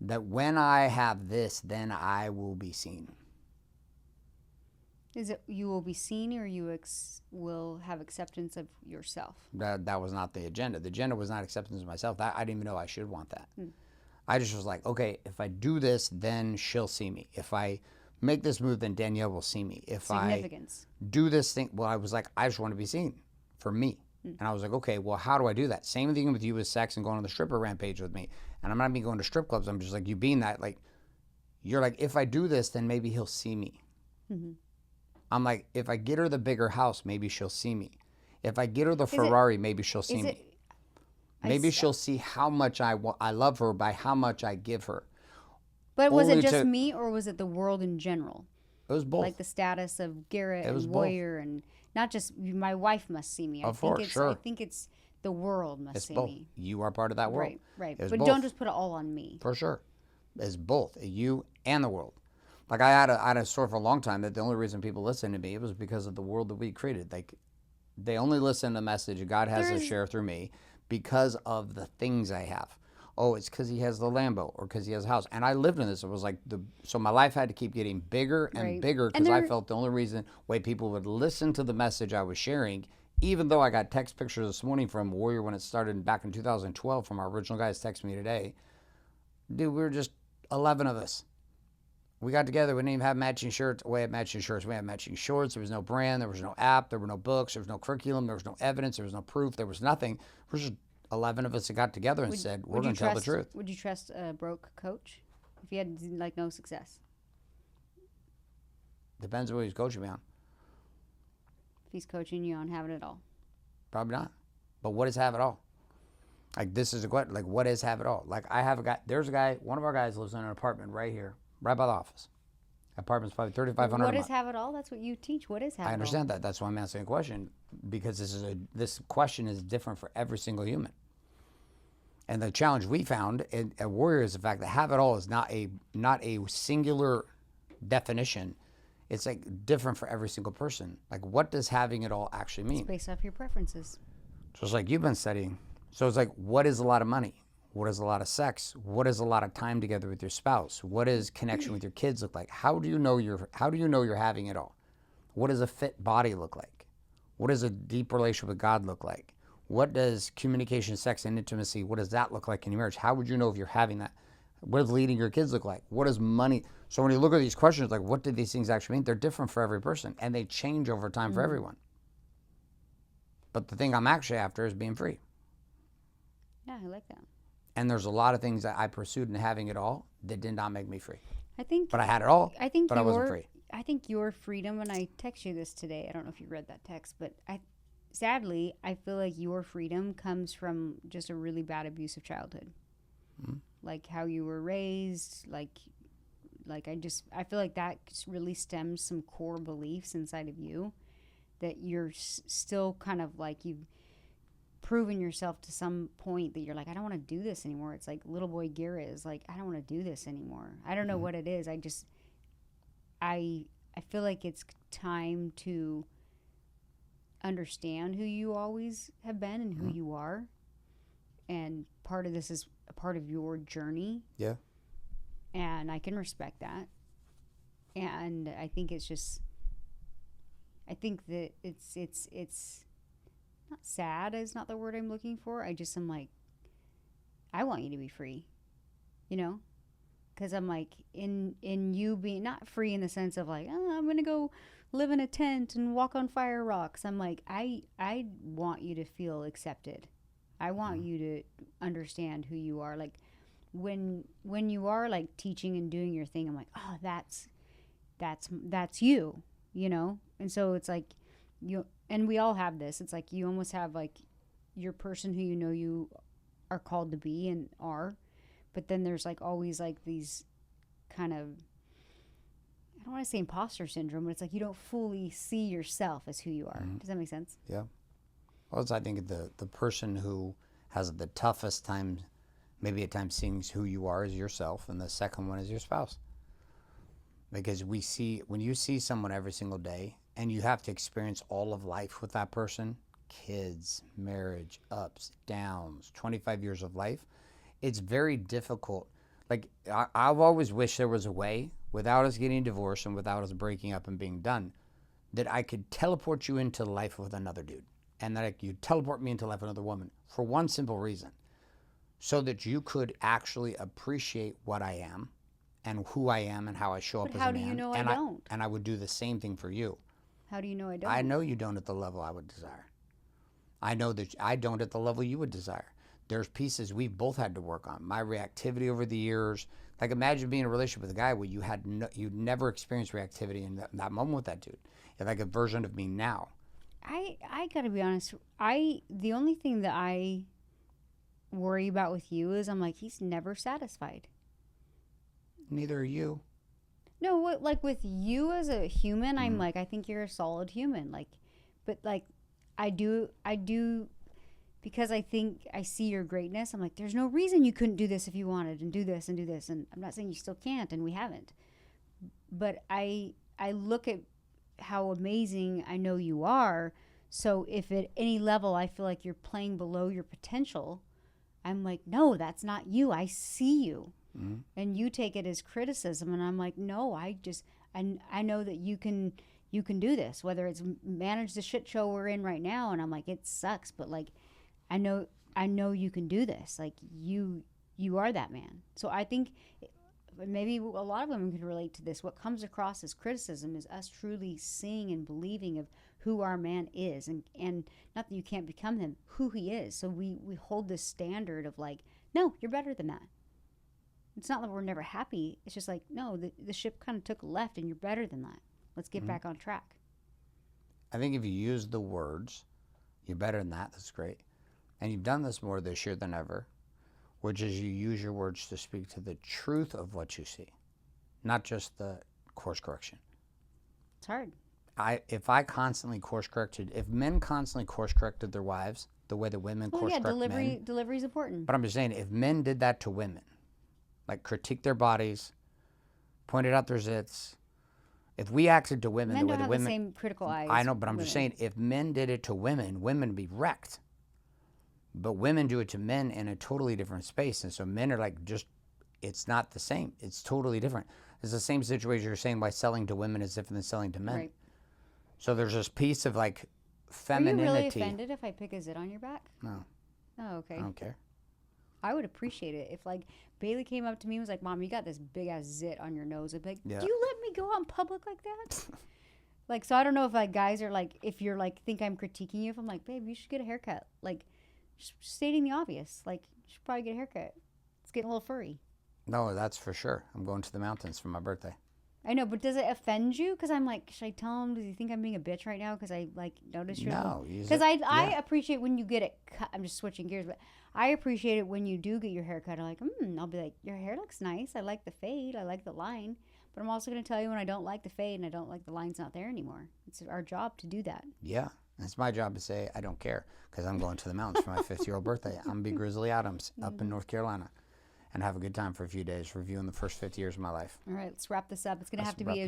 that when I have this, then I will be seen. Is it you will be seen, or you will have acceptance of yourself? That was not the agenda. The agenda was not acceptance of myself. I didn't even know I should want that. I just was like, okay, if I do this, then she'll see me. If I make this move, then Danielle will see me. If Significance. I do this thing, well, I was like, I just want to be seen for me. And I was like, okay, well, how do I do that? Same thing with you with sex and going on the stripper rampage with me. And I'm not even going to strip clubs. I'm just like, you being that, like, you're like, if I do this, then maybe he'll see me. I'm like, if I get her the bigger house, maybe she'll see me. If I get her the Ferrari, maybe she'll see me. Maybe she'll see how much I love her by how much I give her. But was it just me, or was it the world in general? It was both. Like the status of Garrett and Warrior, and not just my wife must see me. I think it's the world must see me. You are part of that world. Right. But don't just put it all on me. For sure. It's both, you and the world. Like, I had a story for a long time that the only reason people listened to me was because of the world that we created. Like, they only listen to the message God has to share through me because of the things I have. Oh, it's because he has the Lambo, or because he has a house. And I lived in this. It was like, so my life had to keep getting bigger and bigger, because I felt the only way people would listen to the message I was sharing, even though I got text pictures this morning from Warrior when it started back in 2012 from our original guys texting me today. Dude, we were just 11 of us. We got together. We didn't even have matching shirts. We had matching shirts. We had matching shorts. There was no brand. There was no app. There were no books. There was no curriculum. There was no evidence. There was no proof. There was nothing. There was just 11 of us that got together and said, we're going to tell the truth. Would you trust a broke coach if you had, like, no success? Depends on what he's coaching me on. If he's coaching you on having it all. Probably not. But what is have it all? Like, this is a question. Like, what is have it all? Like, I have a guy. There's a guy. One of our guys lives in an apartment right here, right by the office. Apartment's probably $3,500. What is have it all? That's what you teach. What is have it all? I understand that. That's why I'm asking a question, because this question is different for every single human. And the challenge we found at Warrior is the fact that have it all is not a singular definition. It's like different for every single person. Like, what does having it all actually mean? It's based off your preferences. Just like you've been studying. So it's like, what is a lot of money? What is a lot of sex? What is a lot of time together with your spouse? What does connection with your kids look like? How do you know you're having it all? What does a fit body look like? What does a deep relationship with God look like? What does communication, sex, and intimacy, what does that look like in your marriage? How would you know if you're having that? What does leading your kids look like? What does money? So when you look at these questions, like, what do these things actually mean? They're different for every person, and they change over time for everyone. But the thing I'm actually after is being free. Yeah, I like that. And there's a lot of things that I pursued in having it all that did not make me free. But I had it all, but I wasn't free. I think your freedom, when I text you this today, I don't know if you read that text, but sadly, I feel like your freedom comes from just a really bad abusive childhood. Like how you were raised, like I feel like that really stems some core beliefs inside of you that you're still kind of like you've proven yourself to some point that you're like, I don't want to do this anymore. It's like little boy Garrett is like, I don't want to do this anymore. I don't know what it is. I feel like it's time to understand who you always have been and who you are. And part of this is a part of your journey. Yeah. And I can respect that. And I think it's just, I think that it's not sad is not the word I'm looking for. I'm like, I want you to be free, you know? Because I'm like, in you being not free in the sense of like, oh, I'm going to go live in a tent and walk on fire rocks. I'm like, I want you to feel accepted. I want you to understand who you are. Like when you are like teaching and doing your thing, I'm like, oh, that's you, you know? And so it's like and we all have this. It's like you almost have like your person who you know you are called to be and are. But then there's like always like these kind of, I don't want to say imposter syndrome, but it's like you don't fully see yourself as who you are. Does that make sense? Yeah. Well, I think the person who has the toughest time, maybe at times seeing who you are is yourself, and the second one is your spouse. Because when you see someone every single day, and you have to experience all of life with that person, kids, marriage, ups, downs, 25 years of life, it's very difficult. Like, I've always wished there was a way, without us getting divorced and without us breaking up and being done, that I could teleport you into life with another dude. And that you teleport me into life with another woman for one simple reason. So that you could actually appreciate what I am and who I am and how I show up as a man. How do you know I don't? And I would do the same thing for you. How do you know I don't? I know you don't at the level I would desire. I know that I don't at the level you would desire. There's pieces we've both had to work on. My reactivity over the years. Like, imagine being in a relationship with a guy where you'd never experienced reactivity in that moment with that dude. It's like a version of me now. I gotta be honest. The only thing that I worry about with you is I'm like, he's never satisfied. Neither are you. No, like with you as a human, I'm like, I think you're a solid human. Like, but like, I do, because I think I see your greatness. I'm like, there's no reason you couldn't do this if you wanted and do this and do this. And I'm not saying you still can't, and we haven't. But I look at how amazing I know you are. So if at any level I feel like you're playing below your potential, I'm like, no, that's not you. I see you. And you take it as criticism, and I'm like, no, I know that you can do this, whether it's manage the shit show we're in right now, and I'm like, it sucks, but like I know you can do this. Like you are that man. So I think maybe a lot of women can relate to this. What comes across as criticism is us truly seeing and believing of who our man is, and not that you can't become him, who he is. So we hold this standard of like, no, you're better than that. It's not that we're never happy. It's just like, no, the ship kind of took a left, and you're better than that. Let's get back on track. I think if you use the words, you're better than that, that's great. And you've done this more this year than ever, which is you use your words to speak to the truth of what you see, not just the course correction. It's hard. If men constantly course corrected their wives the way that women course correct men. Delivery is important. But I'm just saying, if men did that to women, like critique their bodies, pointed out their zits, If we acted to women Men the way don't the have women, the same critical eyes. I know, but I'm just saying, if men did it to women, women would be wrecked. But women do it to men in a totally different space, and so men are like, just, it's not the same. It's totally different. It's the same situation you're saying why selling to women is different than selling to men. Right. So there's this piece of like Are femininity. you really offended if I pick a zit on your back? No, Oh, okay. I don't care. I would appreciate it if like Bailey came up to me and was like, "Mom, you got this big ass zit on your nose." I'd be like, Yeah. "Do you let me go out in public like that?" Like, so I don't know if like guys are like, if you're like think I'm critiquing you, if I'm like, "Babe, you should get a haircut." Like, just stating the obvious. Like, you should probably get a haircut. It's getting a little furry. No, that's for sure. I'm going to the mountains for my birthday. I know, but does it offend you? Because I'm like, should I tell him? Does he think I'm being a bitch right now? Because I like notice you're No, because I appreciate when you get it cut. I'm just switching gears, but I appreciate it when you do get your hair cut. I'm like, I'll be like, your hair looks nice. I like the fade. I like the line. But I'm also going to tell you when I don't like the fade and I don't like the line's not there anymore. It's our job to do that. Yeah, it's my job to say I don't care because I'm going to the mountains for my 50-year-old birthday. I'm going to be Grizzly Adams up in North Carolina and have a good time for a few days reviewing the first 50 years of my life. All right, let's wrap this up. It's going to have to be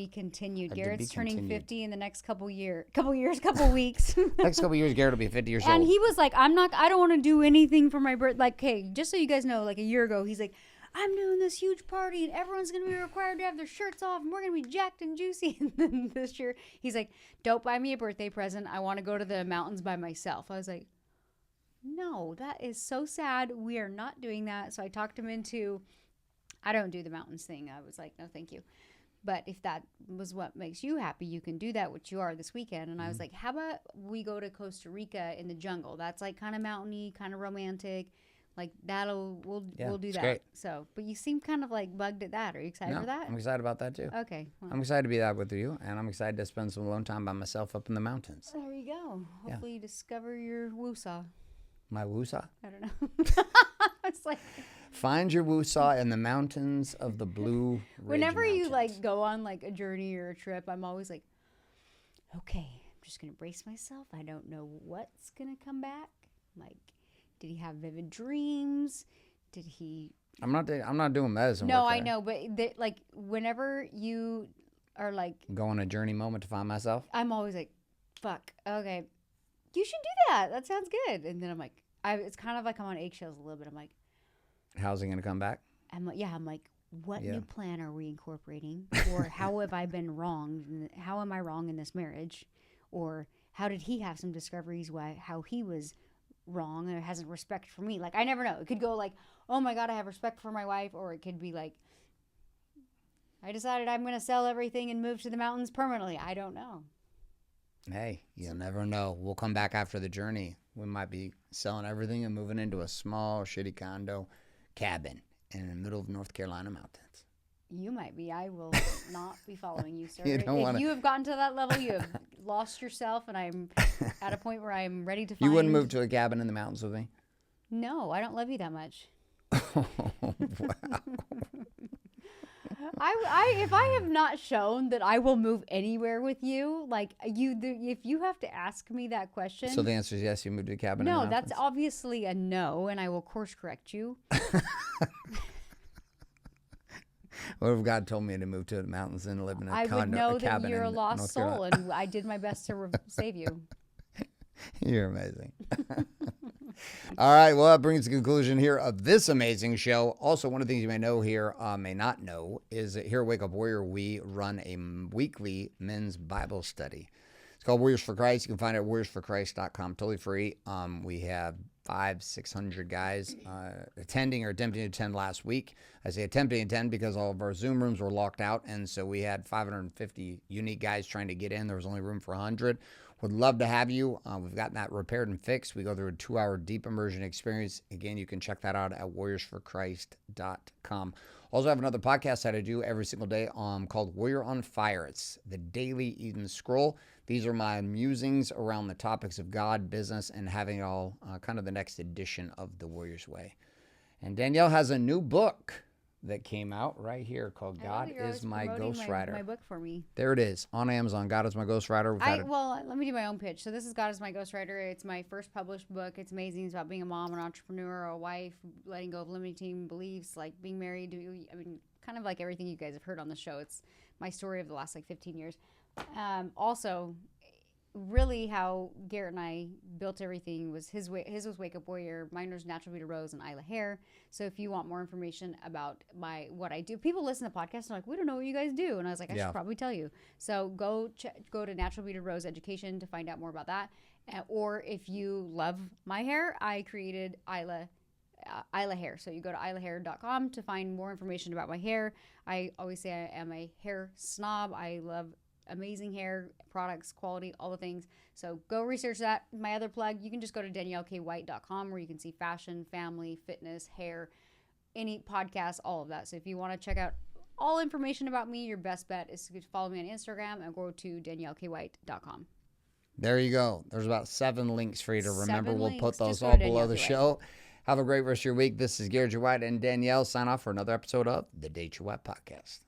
continued. To be Garrett's turning continued. 50 in the next couple weeks. Next couple of years, Garrett will be 50 years old. And he was like, I don't want to do anything for my birthday. Like, hey, just so you guys know, like a year ago, he's like, I'm doing this huge party and everyone's going to be required to have their shirts off and we're going to be jacked and juicy. And then this year, he's like, don't buy me a birthday present. I want to go to the mountains by myself. I was like, no, that is so sad. We are not doing that. So I talked him into, I don't do the mountains thing. I was like, no, thank you. But if that was what makes you happy, you can do that, which you are this weekend. And I was like, how about we go to Costa Rica in the jungle? That's like kind of mountainy, kind of romantic. Like we'll do that. Great. So, but you seem kind of like bugged at that. Are you excited for that? I'm excited about that too. Okay. Well, I'm excited to be that with you, and I'm excited to spend some alone time by myself up in the mountains. there you go. Hopefully you discover your woosah. My woosah? I don't know. It's like Find your woosah in the mountains of the Blue Ridge whenever you Mountains. like go on like a journey or a trip, I'm always like, okay, I'm just gonna brace myself. I don't know what's gonna come back. Like, did he have vivid dreams? Did he? I'm not doing medicine No, work I there. know, but like whenever you are like, Go on a journey moment to find myself. I'm always like, fuck, okay, you should do that. That sounds good. And then I'm like, it's kind of like I'm on eggshells a little bit. I'm like, How's it going to come back? I'm like, what Yeah. new plan are we incorporating? Or how have I been wrong? How am I wrong in this marriage? Or how did he have some discoveries how he was wrong or hasn't respect for me? Like, I never know. It could go like, oh my God, I have respect for my wife. Or it could be like, I decided I'm going to sell everything and move to the mountains permanently. I don't know. Hey, you'll never know. We'll come back after the journey. We might be selling everything and moving into a small, shitty condo cabin in the middle of North Carolina mountains. You might be. I will not be following you, sir. You don't if wanna- you have gotten to that level, you have lost yourself, and I'm at a point where I'm ready to find... You wouldn't move to a cabin in the mountains with me? No, I don't love you that much. Oh, wow. If I have not shown that I will move anywhere with you, like if you have to ask me that question... So the answer is yes, you moved to a cabin in the No, mountains? that's obviously a no, and I will course correct you. What if God told me to move to the mountains and live in a I condo, would know a cabin that you're a in lost North soul, Carolina? and I did my best to save you. You're amazing. All right, well, that brings the conclusion here of this amazing show. Also, one of the things you may know here, may not know, is that here at Wake Up Warrior, we run a weekly men's Bible study. It's called Warriors for Christ. You can find it at warriorsforchrist.com, totally free. We have 500-600 guys attending or attempting to attend last week. I say attempting to attend because all of our Zoom rooms were locked out, and so we had 550 unique guys trying to get in. There was only room for 100. Would love to have you. We've gotten that repaired and fixed. We go through a 2-hour deep immersion experience. Again, you can check that out at warriorsforchrist.com. Also, I have another podcast that I do every single day called Warrior on Fire. It's the Daily Eden Scroll. These are my musings around the topics of God, business, and having it all kind of the next edition of The Warrior's Way. And Danielle has a new book that came out right here called I know God that you're is always My promoting Ghostwriter. my book for me. There it is on Amazon. God is My Ghostwriter. Well, let me do my own pitch. So this is God is My Ghostwriter. It's my first published book. It's amazing. It's about being a mom, an entrepreneur, a wife, letting go of limiting beliefs, like being married. Kind of like everything you guys have heard on the show. It's my story of the last 15 years. Also, really how Garrett and I built everything was his was Wake Up Warrior, mine was Natural Beauty Rose and Isla Hair. So if you want more information about what I do, people listen to podcasts and are like, we don't know what you guys do, and I was like, I should probably tell you. So go to Natural Beauty Rose Education to find out more about that. Or if you love my hair, I created Isla Hair. So you go to islahair.com to find more information about my hair. I always say I am a hair snob. I love amazing hair products, quality, all the things. So go research that. My other plug, you can just go to daniellewhite.com where you can see fashion, family, fitness, hair, any podcasts, all of that. So if you want to check out all information about me, your best bet is to follow me on Instagram and go to daniellewhite.com. There you go. There's about 7 links for you to remember. We'll put those Just go all to below Danielle the K. show. Have a great rest of your week. This is Garrett White and Danielle. Sign off for another episode of the Date Your Wife podcast.